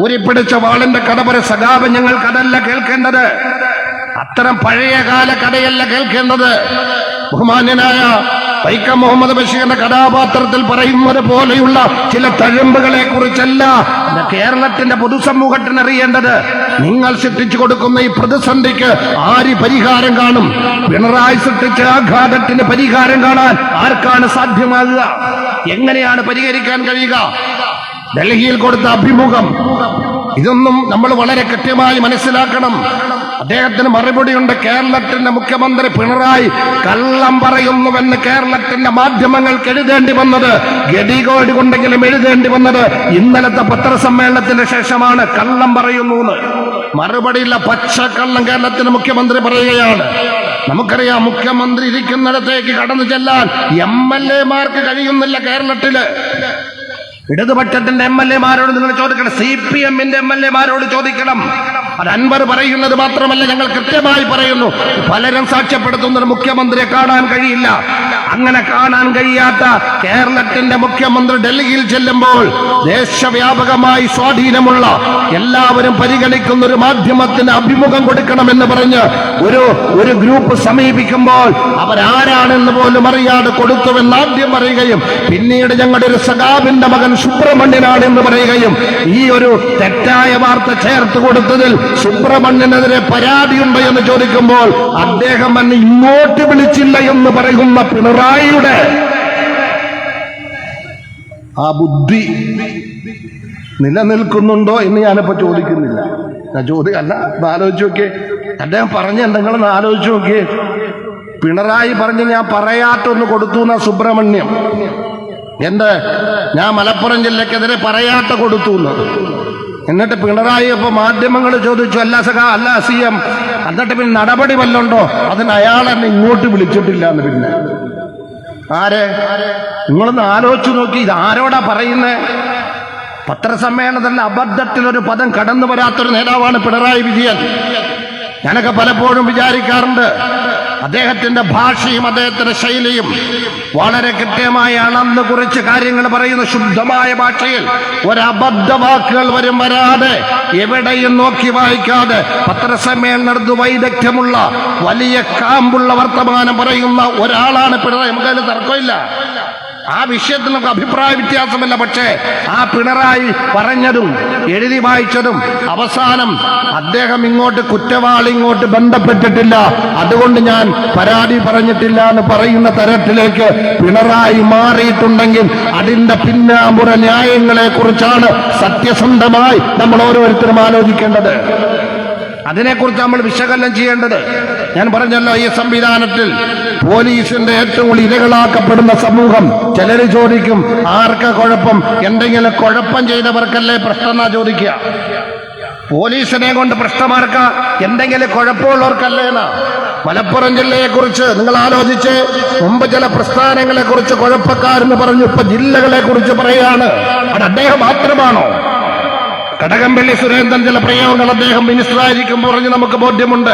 ഊരിപ്പിടിച്ച വാളിന്റെ കടപര സഖാവ് ഞങ്ങൾക്കതല്ല കേൾക്കേണ്ടത്, അത്തരം പഴയകാല കഥയല്ല കേൾക്കേണ്ടത്. ബഹുമാന്യനായ വൈക്കം മുഹമ്മദ് ബഷീറിന്റെ കഥാപാത്രത്തിൽ പറയുന്നത് പോലെയുള്ള ചില തഴമ്പുകളെ കുറിച്ചല്ല കേരളത്തിന്റെ പൊതുസമൂഹത്തിന് അറിയേണ്ടത്. നിങ്ങൾ സൃഷ്ടിച്ചു കൊടുക്കുന്ന ഈ പ്രതിസന്ധിക്ക് ആര് പരിഹാരം കാണും? പിണറായി സൃഷ്ടിച്ച ആഘാതത്തിന് പരിഹാരം കാണാൻ ആർക്കാണ് സാധ്യമാകുക? എങ്ങനെയാണ് പരിഹരിക്കാൻ കഴിയുക? ഡൽഹിയിൽ കൊടുത്ത അഭിമുഖം, ഇതൊന്നും നമ്മൾ വളരെ കൃത്യമായി മനസ്സിലാക്കണം. അദ്ദേഹത്തിന് മറുപടിയുണ്ട്. കേരളത്തിന്റെ മുഖ്യമന്ത്രി പിണറായി കള്ളം പറയുന്നുവെന്ന് കേരളത്തിന്റെ മാധ്യമങ്ങൾക്ക് എഴുതേണ്ടി വന്നത്, ഗതികേട് കൊണ്ടെങ്കിലും എഴുതേണ്ടി വന്നത് ഇന്നലത്തെ പത്രസമ്മേളനത്തിന് ശേഷമാണ്. കള്ളം പറയുന്നു എന്ന് മറുപടിയില്ല, പച്ചക്കള്ളം കേരളത്തിന്റെ മുഖ്യമന്ത്രി പറയുകയാണ്. നമുക്കറിയാം, മുഖ്യമന്ത്രി ഇരിക്കുന്നിടത്തേക്ക് കടന്നു ചെല്ലാൻ MLA-മാർക്ക് കഴിയുന്നില്ല കേരളത്തില്. ഇടതുപക്ഷത്തിന്റെ MLA-മാരോട് നിങ്ങൾ ചോദിക്കണം, CPM-ന്റെ MLA-മാരോട് ചോദിക്കണം. അത് അൻവർ പറയുന്നത് മാത്രമല്ല, ഞങ്ങൾ കൃത്യമായി പറയുന്നു. പലരും സാക്ഷ്യപ്പെടുത്തുന്ന മുഖ്യമന്ത്രിയെ കാണാൻ കഴിയില്ല. അങ്ങനെ കാണാൻ കഴിയാത്ത കേരളത്തിന്റെ മുഖ്യമന്ത്രി ഡൽഹിയിൽ ചെല്ലുമ്പോൾ ദേശവ്യാപകമായി സ്വാധീനമുള്ള എല്ലാവരും പരിഗണിക്കുന്ന ഒരു മാധ്യമത്തിന് അഭിമുഖം കൊടുക്കണമെന്ന് പറഞ്ഞ് ഒരു ഗ്രൂപ്പ് സമീപിക്കുമ്പോൾ അവരാരാണെന്ന് പോലും അറിയാതെ കൊടുത്തുവെന്ന് ആദ്യം പറയുകയും പിന്നീട് ഞങ്ങളുടെ ഒരു സഖാവിന്റെ മകൻ സുബ്രഹ്മണ്യനാണെന്ന് പറയുകയും ഈ ഒരു തെറ്റായ വാർത്ത ചേർത്ത് കൊടുത്തതിൽ സുബ്രഹ്മണ്യനെതിരെ പരാതിയുണ്ടോ എന്ന് ചോദിക്കുമ്പോൾ അദ്ദേഹം എന്നെ ഇങ്ങോട്ട് വിളിച്ചില്ല എന്ന് പറയുന്ന പിണറായിയുടെ ആ ബുദ്ധി നിലനിൽക്കുന്നുണ്ടോ എന്ന് ഞാനിപ്പോ ചോദിക്കുന്നില്ല. അല്ല, ആലോചിച്ച് നോക്കിയേ. അദ്ദേഹം പറഞ്ഞ എന്തെങ്കിലും ആലോചിച്ച് നോക്കിയേ. പിണറായി പറഞ്ഞ് ഞാൻ പറയാത്തൊന്ന് കൊടുത്തു എന്നാ സുബ്രഹ്മണ്യം. ഞാൻ മലപ്പുറം ജില്ലക്കെതിരെ പറയാത്ത കൊടുത്തു എന്ന്. എന്നിട്ട് പിണറായി ഇപ്പൊ മാധ്യമങ്ങൾ ചോദിച്ചു, അല്ല CM, എന്നിട്ട് പിന്നെ നടപടി വല്ലുണ്ടോ? അതിന് അയാളെന്നെ ഇങ്ങോട്ട് വിളിച്ചിട്ടില്ല എന്ന്. പിന്നെ ആരെ? നിങ്ങളൊന്ന് ആലോചിച്ചു നോക്കി, ഇത് ആരോടാ പറയുന്നേ? പത്രസമ്മേളനത്തിൽ അബദ്ധത്തിലൊരു പദം കടന്നു വരാത്തൊരു നേതാവാണ് പിണറായി വിജയൻ. ഞാനൊക്കെ പലപ്പോഴും വിചാരിക്കാറുണ്ട്, അദ്ദേഹത്തിന്റെ ഭാഷയും അദ്ദേഹത്തിന്റെ ശൈലിയും വളരെ കൃത്യമായി അളന്ന് കുറിച്ച് കാര്യങ്ങൾ പറയുന്ന ശുദ്ധമായ ഭാഷയിൽ ഒരബദ്ധ വാക്കുകൾ വരാതെ എവിടെയും നോക്കി വായിക്കാതെ പത്രസമ്മേളനം നടന്നു വൈദഗ്ധ്യമുള്ള വലിയ കാമ്പുള്ള വർത്തമാനം പറയുന്ന ഒരാളാണ് പിണറായി. നമുക്കതിൽ തർക്കമില്ല. ആ വിഷയത്തിൽ നമുക്ക് അഭിപ്രായ വ്യത്യാസമല്ല. പക്ഷേ ആ പിണറായി പറഞ്ഞതും എഴുതി വായിച്ചതും അവസാനം അദ്ദേഹം ഇങ്ങോട്ട് കുറ്റവാളി ഇങ്ങോട്ട് ബന്ധപ്പെട്ടിട്ടില്ല, അതുകൊണ്ട് ഞാൻ പരാതി പറഞ്ഞിട്ടില്ല എന്ന് പറയുന്ന തരത്തിലേക്ക് പിണറായി മാറിയിട്ടുണ്ടെങ്കിൽ അതിന്റെ പിന്നാമ്പുറ ന്യായങ്ങളെ കുറിച്ചാണ് സത്യസന്ധമായി നമ്മൾ ഓരോരുത്തരും ആലോചിക്കേണ്ടത്. അതിനെക്കുറിച്ച് നമ്മൾ വിശകലനം ചെയ്യേണ്ടത്. ഞാൻ പറഞ്ഞല്ലോ, ഈ സംവിധാനത്തിൽ പോലീസിന്റെ ഏറ്റവും കൂടുതൽ ഇരകളാക്കപ്പെടുന്ന സമൂഹം. ചിലര് ചോദിക്കും, ആർക്കാ കുഴപ്പം? എന്തെങ്കിലും കുഴപ്പം ചെയ്തവർക്കല്ലേ പ്രശ്നം എന്നാ ചോദിക്കുക. പോലീസിനെ കൊണ്ട് പ്രശ്നമാർക്ക? എന്തെങ്കിലും കുഴപ്പമുള്ളവർക്കല്ലേ എന്നാ. മലപ്പുറം ജില്ലയെ കുറിച്ച് നിങ്ങൾ ആലോചിച്ച്, മുമ്പ് ചില പ്രസ്ഥാനങ്ങളെ കുറിച്ച് കുഴപ്പക്കാരെന്ന് പറഞ്ഞു, ഇപ്പൊ ജില്ലകളെ കുറിച്ച് പറയാണ്. അത് അദ്ദേഹം മാത്രമാണോ? കടകംപള്ളി സുരേന്ദ്രൻ ചില പ്രയോഗങ്ങൾ അദ്ദേഹം മിനിസ്റ്ററായിരിക്കുമ്പോൾ പറഞ്ഞ് നമുക്ക് ബോധ്യമുണ്ട്.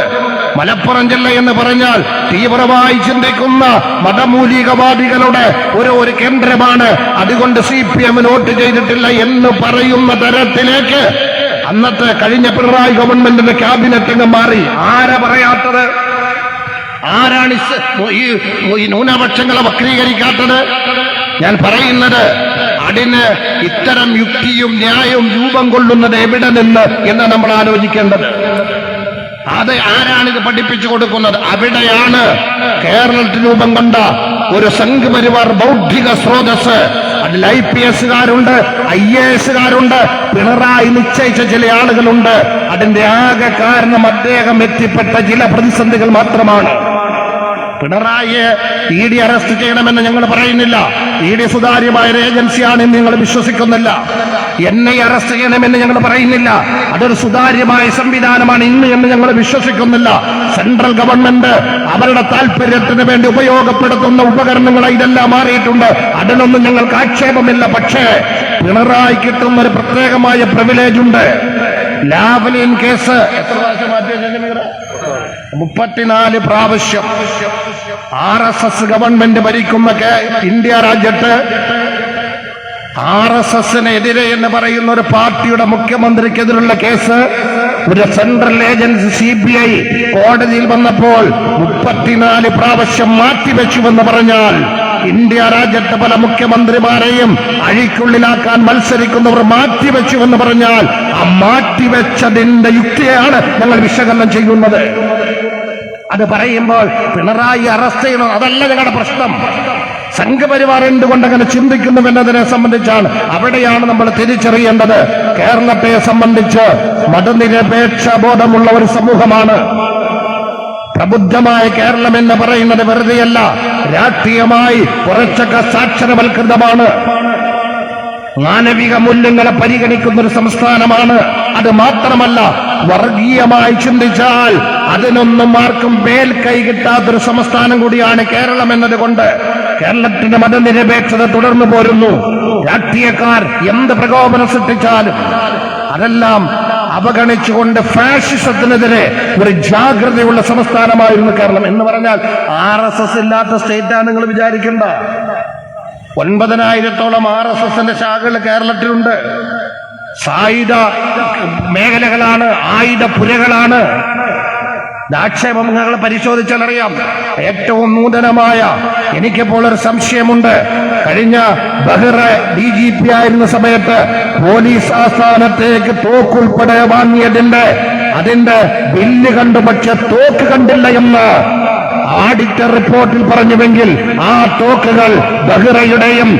മലപ്പുറം ജില്ല എന്ന് പറഞ്ഞാൽ തീവ്രമായി ചിന്തിക്കുന്ന മതമൂലികവാദികളുടെ ഒരു കേന്ദ്രമാണ്. അതുകൊണ്ട് CPM വോട്ട് ചെയ്തിട്ടില്ല എന്ന് പറയുന്ന തരത്തിലേക്ക് അന്നത്തെ കഴിഞ്ഞ പിണറായി ഗവൺമെന്റിന്റെ ക്യാബിനറ്റ് അംഗം മാറി. ആരാ പറയാത്തത്? ആരാണ് ഈ ന്യൂനപക്ഷങ്ങളെ വക്രീകരിക്കാത്തത്? ഞാൻ പറയുന്നത്, അതിന് ഇത്തരം യുക്തിയും ന്യായവും രൂപം കൊള്ളുന്നത് എവിടെ നിന്ന് എന്ന് നമ്മൾ ആലോചിക്കേണ്ടത്. അത് ആരാണിത് പഠിപ്പിച്ചു കൊടുക്കുന്നത്? അവിടെയാണ് കേരളത്തിൽ രൂപം കൊണ്ട ഒരു സംഘപരിവാർ ബൗദ്ധിക സ്രോതസ്. അതിൽ IPS-കാരുണ്ട്, IAS-കാരുണ്ട്, പിണറായി നിശ്ചയിച്ച ചില ആളുകളുണ്ട്. അതിന്റെ ആകെ കാരണം അദ്ദേഹം എത്തിപ്പെട്ട ചില പ്രതിസന്ധികൾ മാത്രമാണ്. പിണറായിയെ ED അറസ്റ്റ് ചെയ്യണമെന്ന് ഞങ്ങൾ പറയുന്നില്ല. ED സുതാര്യമായ ഒരു ഏജൻസിയാണെന്ന് ഞങ്ങൾ വിശ്വസിക്കുന്നില്ല. NIA അറസ്റ്റ് ചെയ്യണമെന്ന് ഞങ്ങൾ പറയുന്നില്ല. അതൊരു സുതാര്യമായ സംവിധാനമാണ് ഇന്ന് എന്ന് ഞങ്ങൾ വിശ്വസിക്കുന്നില്ല. സെൻട്രൽ ഗവൺമെന്റ് അവരുടെ താല്പര്യത്തിന് വേണ്ടി ഉപയോഗപ്പെടുത്തുന്ന ഉപകരണങ്ങളെ ഇതെല്ലാം മാറിയിട്ടുണ്ട്. അതിനൊന്നും ഞങ്ങൾക്ക് ആക്ഷേപമില്ല. പക്ഷേ പിണറായി കിട്ടുന്ന ഒരു പ്രത്യേകമായ പ്രിവിലേജ് ഉണ്ട്. ലാവ്ലിൻ കേസ് എത്ര പ്രാവശ്യം മാറ്റി? 34 പ്രാവശ്യം. RSS ഗവൺമെന്റ് ഭരിക്കുന്ന ഇന്ത്യ രാജ്യത്ത് RSS-നെതിരെ എന്ന് പറയുന്ന ഒരു പാർട്ടിയുടെ മുഖ്യമന്ത്രിക്കെതിരുള്ള കേസ് ഒരു സെൻട്രൽ ഏജൻസി CBI കോടതിയിൽ വന്നപ്പോൾ 34 പ്രാവശ്യം മാറ്റിവെച്ചുവെന്ന് പറഞ്ഞാൽ ഇന്ത്യ രാജ്യത്തെ പല മുഖ്യമന്ത്രിമാരെയും അഴിക്കുള്ളിലാക്കാൻ മത്സരിക്കുന്നവർ മാറ്റിവെച്ചുവെന്ന് പറഞ്ഞാൽ ആ മാറ്റിവെച്ചതിന്റെ യുക്തിയാണ് ഞങ്ങൾ വിശകലനം ചെയ്യുന്നത്. അത് പറയുമ്പോൾ പിണറായി അറസ്റ്റ് ചെയ്യണം, അതല്ല ഞങ്ങളുടെ പ്രശ്നം. സംഘപരിവാർ എന്തുകൊണ്ട് അങ്ങനെ ചിന്തിക്കുന്നുവെന്നതിനെ സംബന്ധിച്ചാണ്. അവിടെയാണ് നമ്മൾ തിരിച്ചറിയേണ്ടത്. കേരളത്തെ സംബന്ധിച്ച് മതനിരപേക്ഷ ബോധമുള്ള ഒരു സമൂഹമാണ്. പ്രബുദ്ധമായ കേരളം എന്ന് പറയുന്നത് വെറുതെയല്ല, രാഷ്ട്രീയമായി കുറച്ചൊക്കെ സാക്ഷരവൽകൃതമാണ്. മാനവിക മൂല്യങ്ങളെ പരിഗണിക്കുന്ന ഒരു സംസ്ഥാനമാണ്. അത് മാത്രമല്ല, വർഗീയമായി ചിന്തിച്ചാൽ അതിനൊന്നും ആർക്കും മേൽക്കൈ കിട്ടാത്തൊരു സംസ്ഥാനം കൂടിയാണ് കേരളം എന്നതുകൊണ്ട് കേരളത്തിന്റെ മതനിരപേക്ഷത തുടർന്നു പോരുന്നു. രാഷ്ട്രീയക്കാർ എന്ത് പ്രകോപനം സൃഷ്ടിച്ചാലും അതെല്ലാം അവഗണിച്ചുകൊണ്ട് ഫാഷിസത്തിനെതിരെ ഒരു ജാഗ്രതയുള്ള സംസ്ഥാനമായിരുന്നു കേരളം. എന്ന് പറഞ്ഞാൽ RSS ഇല്ലാത്ത സ്റ്റേറ്റാണ് നിങ്ങൾ വിചാരിക്കേണ്ട. 9,000-ഓളം RSSന്റെ ശാഖകൾ കേരളത്തിലുണ്ട്. സായുധ മേഖലകളാണ്, ആയുധപുരകളാണ്. ആക്ഷേപങ്ങൾ പരിശോധിച്ചാൽ അറിയാം. ഏറ്റവും നൂതനമായ, എനിക്കിപ്പോൾ ഒരു സംശയമുണ്ട്, കഴിഞ്ഞ ബഹ്റ DGP ആയിരുന്ന സമയത്ത് പോലീസ് ആസ്ഥാനത്തേക്ക് തോക്കുൾപ്പെടെ അതിന്റെ ബില്ല് കണ്ടു, പക്ഷെ തോക്ക് കണ്ടില്ല എന്ന് ഓഡിറ്റർ റിപ്പോർട്ടിൽ പറഞ്ഞുവെങ്കിൽ ആ തോക്കുകൾ ബഹ്റയുടെയും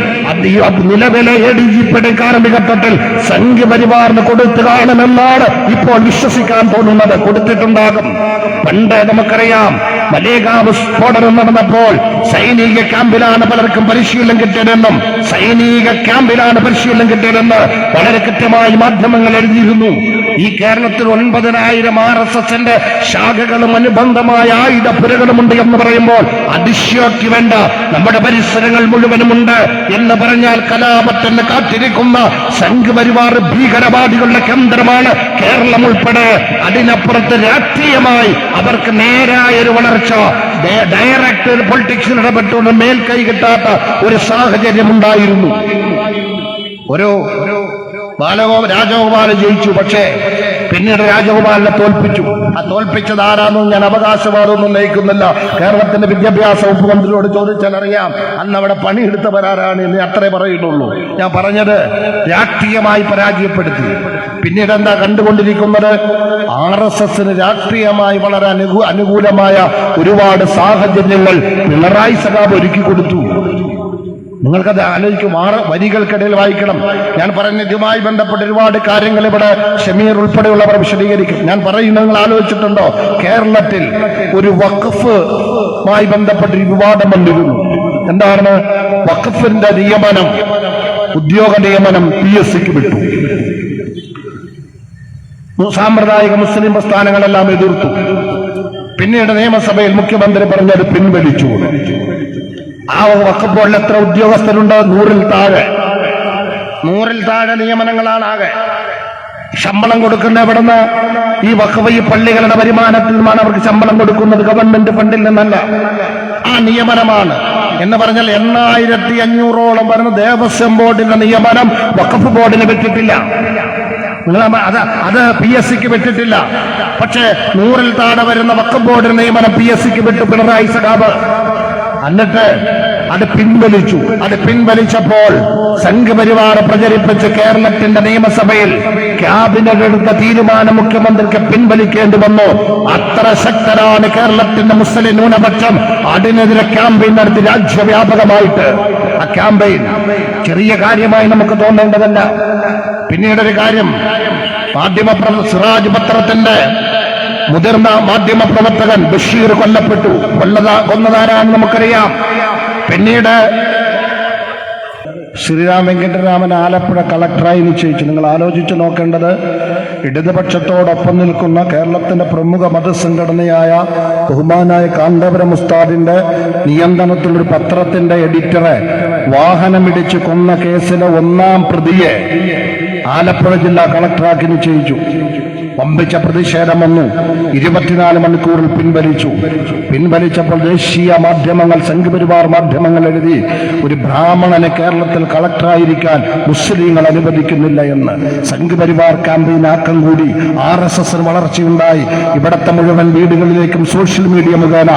നിലവിലെ ADGPയുടെ കാർമികത്വത്തിൽ സംഘപരിവാറിന് കൊടുത്തു കാണുമെന്നാണ് ഇപ്പോൾ വിശ്വസിക്കാൻ തോന്നുന്നത്. കൊടുത്തിട്ടുണ്ടാകും. പണ്ട് നമുക്കറിയാം, മലേഗാവ് സ്ഫോടനം നടന്നപ്പോൾ സൈനിക ക്യാമ്പിലാണ് പലർക്കും പരിശീലനം കിട്ടിയതെന്നും കിട്ടിയതെന്ന് വളരെ കൃത്യമായി മാധ്യമങ്ങൾ എഴുതിയിരുന്നു. ഈ കേരളത്തിൽ 9,000 RSSന്റെ ശാഖകളും അനുബന്ധമായ ആയുധപുരകളുമുണ്ട് എന്ന് പറയുമ്പോൾ അതിശയോക്തി വേണ്ട. നമ്മുടെ പരിസരങ്ങൾ മുഴുവനുമുണ്ട് എന്ന് പറഞ്ഞാൽ കലാപത്തിന് കാത്തിരിക്കുന്ന സംഘപരിവാർ ഭീകരവാദികളുടെ കേന്ദ്രമാണ് കേരളം ഉൾപ്പെടെ. അതിനപ്പുറത്ത് രാഷ്ട്രീയമായി അവർക്ക് നേരായൊരു വളർച്ച, ഡയറക്റ്റ് പൊളിറ്റിക്സിൽ ഇടപെട്ടുകൊണ്ട് മേൽക്കൈ കിട്ടാത്ത ഒരു സാഹചര്യമുണ്ടായിരുന്നു. ഒരു രാജഗോപാൽ ജയിച്ചു, പക്ഷേ പിന്നീട് രാജഗോപാലിനെ തോൽപ്പിച്ചു. ആ തോൽപ്പിച്ചത് ആരാണെന്ന് ഞാൻ അവകാശവാദമൊന്നും നയിക്കുന്നില്ല. കേരളത്തിന്റെ വിദ്യാഭ്യാസ വകുപ്പ് മന്ത്രിയോട് ചോദിച്ചാൽ അറിയാം അന്ന് അവിടെ പണിയെടുത്തവരാരാണ് എന്ന് അത്രേ പറയുന്നുള്ളൂ. ഞാൻ പറഞ്ഞത് രാഷ്ട്രീയമായി പരാജയപ്പെടുത്തി. പിന്നീട് എന്താ കണ്ടുകൊണ്ടിരിക്കുന്നത്? RSSന് രാഷ്ട്രീയമായി വളരെ അനുകൂലമായ ഒരുപാട് സാഹചര്യങ്ങൾ പിണറായി സഖാബ് ഒരുക്കി കൊടുത്തു. നിങ്ങൾക്കത് ആലോചിക്കും. 6 വരികൾക്കിടയിൽ വായിക്കണം. ഞാൻ പറയുന്ന ഇതുമായി ബന്ധപ്പെട്ട ഒരുപാട് കാര്യങ്ങൾ ഇവിടെ ഷമീർ ഉൾപ്പെടെയുള്ളവർ വിശദീകരിക്കും. ഞാൻ പറയുന്നത് നിങ്ങൾ ആലോചിച്ചിട്ടുണ്ടോ? കേരളത്തിൽ ഒരു വഖഫുമായി ബന്ധപ്പെട്ട വിവാദം വന്നിരുന്നു. എന്താണ്? വഖഫിന്റെ നിയമനം, ഉദ്യോഗ നിയമനം PSCക്ക് വിട്ടു. സാമ്പ്രദായിക മുസ്ലിം പ്രസ്ഥാനങ്ങളെല്ലാം എതിർത്തു. പിന്നീട് നിയമസഭയിൽ മുഖ്യമന്ത്രി പറഞ്ഞത് പിൻവലിച്ചു. ആ വഖഫ് ബോർഡിൽ എത്ര ഉദ്യോഗസ്ഥരുണ്ട്? 100-ൽ താഴെ നിയമനങ്ങളാണ് ആകെ. ശമ്പളം കൊടുക്കുന്ന എവിടുന്ന്? ഈ വഖഫ് ഈ പള്ളികളുടെ വരുമാനത്തിൽ നിന്നാണ് അവർക്ക് ശമ്പളം കൊടുക്കുന്നത്, ഗവൺമെന്റ് ഫണ്ടിൽ നിന്നല്ല. ആ നിയമനമാണ് എന്ന് പറഞ്ഞാൽ 8,500-ഓളം വരുന്ന ദേവസ്വം ബോർഡിന്റെ നിയമനം വഖഫ് ബോർഡിന് വിട്ടിട്ടില്ല. അത് PSCക്ക് വിട്ടിട്ടില്ല. പക്ഷേ 100-ൽ താഴെ വരുന്ന വഖഫ് ബോർഡിന്റെ നിയമനം PSCക്ക് വിട്ടു പിണറായി സഖാബ്. എന്നിട്ട് അത് പിൻവലിച്ചപ്പോൾ സംഘപരിവാർ പ്രചരിപ്പിച്ച് കേരളത്തിന്റെ നിയമസഭയിൽ ക്യാബിനറ്റ് എടുത്ത തീരുമാനം മുഖ്യമന്ത്രിക്ക് പിൻവലിക്കേണ്ടി വന്നു. അത്ര ശക്തരാണ് കേരളത്തിന്റെ മുസ്ലിം ന്യൂനപക്ഷം. അതിനെതിരെ ക്യാമ്പയിൻ നടത്തി രാജ്യവ്യാപകമായിട്ട്. ആ ക്യാമ്പയിൻ ചെറിയ കാര്യമായി നമുക്ക് തോന്നേണ്ടതല്ല. പിന്നീടൊരു കാര്യം, സിറാജ് പത്രത്തിന്റെ മുതിർന്ന മാധ്യമപ്രവർത്തകൻ ബഷീർ കൊല്ലപ്പെട്ടു. കൊന്നതാരാണെന്ന് നമുക്കറിയാം. പിന്നീട് ശ്രീരാം വെങ്കിട്ടരാമൻ ആലപ്പുഴ കളക്ടറായി നിശ്ചയിച്ചു. നിങ്ങൾ ആലോചിച്ച് നോക്കേണ്ടത്, ഇടതുപക്ഷത്തോടൊപ്പം നിൽക്കുന്ന കേരളത്തിന്റെ പ്രമുഖ മതസംഘടനയായ ബഹുമാനായ കാന്തപുരം ഉസ്താദിന്റെ നിയന്ത്രണത്തിലൊരു പത്രത്തിന്റെ എഡിറ്ററെ വാഹനമിടിച്ച് കൊന്ന കേസിലെ 1-ാം പ്രതിയെ ആലപ്പുഴ ജില്ലാ കളക്ടറാക്കി നിശ്ചയിച്ചു. വമ്പിച്ച പ്രതിഷേധം വന്നു. 24 മണിക്കൂറിൽ പിൻവലിച്ചപ്പോൾ ദേശീയ മാധ്യമങ്ങൾ, സംഘപരിവാർ മാധ്യമങ്ങൾ എഴുതി, ഒരു ബ്രാഹ്മണനെ കേരളത്തിൽ കളക്ടറായിരിക്കാൻ മുസ്ലിങ്ങൾ അനുവദിക്കുന്നില്ല എന്ന്. സംഘപരിവാർ ക്യാമ്പയിൻ ആക്കം കൂടി. RSSന് വളർച്ചയുണ്ടായി. ഇവിടത്തെ മുഴുവൻ വീടുകളിലേക്കും സോഷ്യൽ മീഡിയ മുഖേന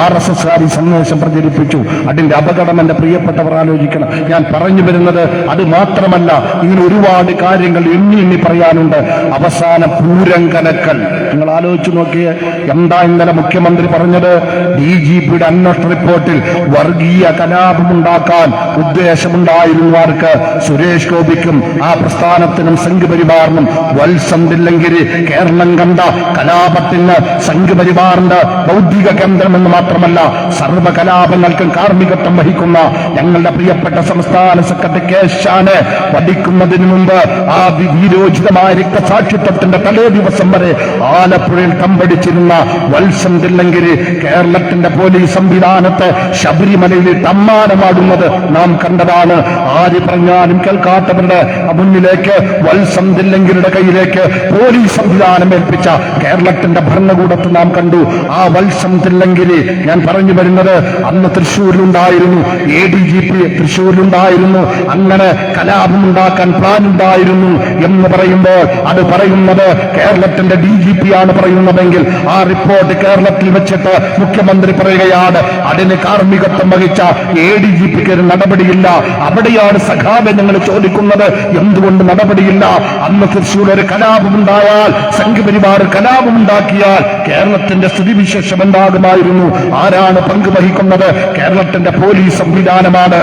RSSകാരി സന്ദേശം പ്രചരിപ്പിച്ചു. അതിന്റെ അപകടം എന്റെ പ്രിയപ്പെട്ടവർ ആലോചിക്കണം. ഞാൻ പറഞ്ഞു വരുന്നത് അത് മാത്രമല്ല, ഇങ്ങനെ ഒരുപാട് കാര്യങ്ങൾ എണ്ണി പറയാനുണ്ട്. അവസാനം പൂരം പൂരം കലക്കൽ. നിങ്ങൾ ആലോചിച്ചു നോക്കിയേ, എന്താ ഇന്നലെ മുഖ്യമന്ത്രി പറഞ്ഞത്? DGPയുടെ അന്വേഷണ റിപ്പോർട്ടിൽ വർഗീയ കലാപമുണ്ടാക്കാൻ ഉദ്ദേശമുണ്ടായിരുന്നു ആർക്ക്? സുരേഷ് ഗോപിക്കും ആ പ്രസ്ഥാനത്തിനും സംഘപരിവാറിനും. വത്സം തില്ലങ്കേരി കേരളം കണ്ട കലാപത്തിന് സംഘപരിവാറിന്റെ ബൗദ്ധിക കേന്ദ്രമെന്ന് മാത്രമല്ല സർവ്വ കലാപങ്ങൾക്കും കാർമ്മികത്വം വഹിക്കുന്ന ഞങ്ങളുടെ പ്രിയപ്പെട്ട സംസ്ഥാന സെക്രട്ടറി കേശാനെ വധിക്കുന്നതിന് മുമ്പ് ആ വീരോചിതമായ രക്തസാക്ഷിത്വത്തിന്റെ തലേ ദിവസം വരെ ആലപ്പുഴയിൽ തമ്പടിച്ചിരുന്ന വത്സം തില്ലങ്കേരി കേരളത്തിന്റെ പോലീസ് സംവിധാനത്തെ ശബരിമലയിൽ തമ്മാനമാടുന്നത് നാം കണ്ടതാണ്. ആര് പറഞ്ഞാലും കേൾക്കാത്തവരുടെ മുന്നിലേക്ക് വത്സം തില്ലങ്കേരിയുടെ കയ്യിലേക്ക് പോലീസ് സംവിധാനം ഏൽപ്പിച്ച കേരളത്തിന്റെ ഭരണകൂടത്തെ നാം കണ്ടു. ആ വത്സം തില്ലങ്കേരി, ഞാൻ പറഞ്ഞു വരുന്നത്, അന്ന് തൃശ്ശൂരിലുണ്ടായിരുന്നു. ADGP തൃശ്ശൂരിലുണ്ടായിരുന്നു. അങ്ങനെ കലാപമുണ്ടാക്കാൻ പ്ലാൻ ഉണ്ടായിരുന്നു എന്ന് പറയുമ്പോൾ അത് പറയുന്നത് കേരളത്തിന്റെ DGP ആണ് പറയുന്നതെങ്കിൽ ആ റിപ്പോർട്ട് കേരളത്തിൽ വെച്ചിട്ട് മുഖ്യമന്ത്രി പറയുകയാണ് അതിന് കാർമ്മികത്വം വഹിച്ച ADGPക്ക് ഒരു നടപടിയില്ല. അവിടെയാണ് സഖാബെ ഞങ്ങൾ ചോദിക്കുന്നത്, എന്തുകൊണ്ട് നടപടിയില്ല? അന്ന് തൃശ്ശൂർ ഒരു കലാപമുണ്ടായാൽ, സംഘപരിവാർ കലാപമുണ്ടാക്കിയാൽ കേരളത്തിന്റെ സ്ഥിതിവിശേഷം എന്താകുമായിരുന്നു? ആരാണ് പങ്കുവഹിക്കുന്നത്? കേരളത്തിന്റെ പോലീസ് സംവിധാനമാണ്.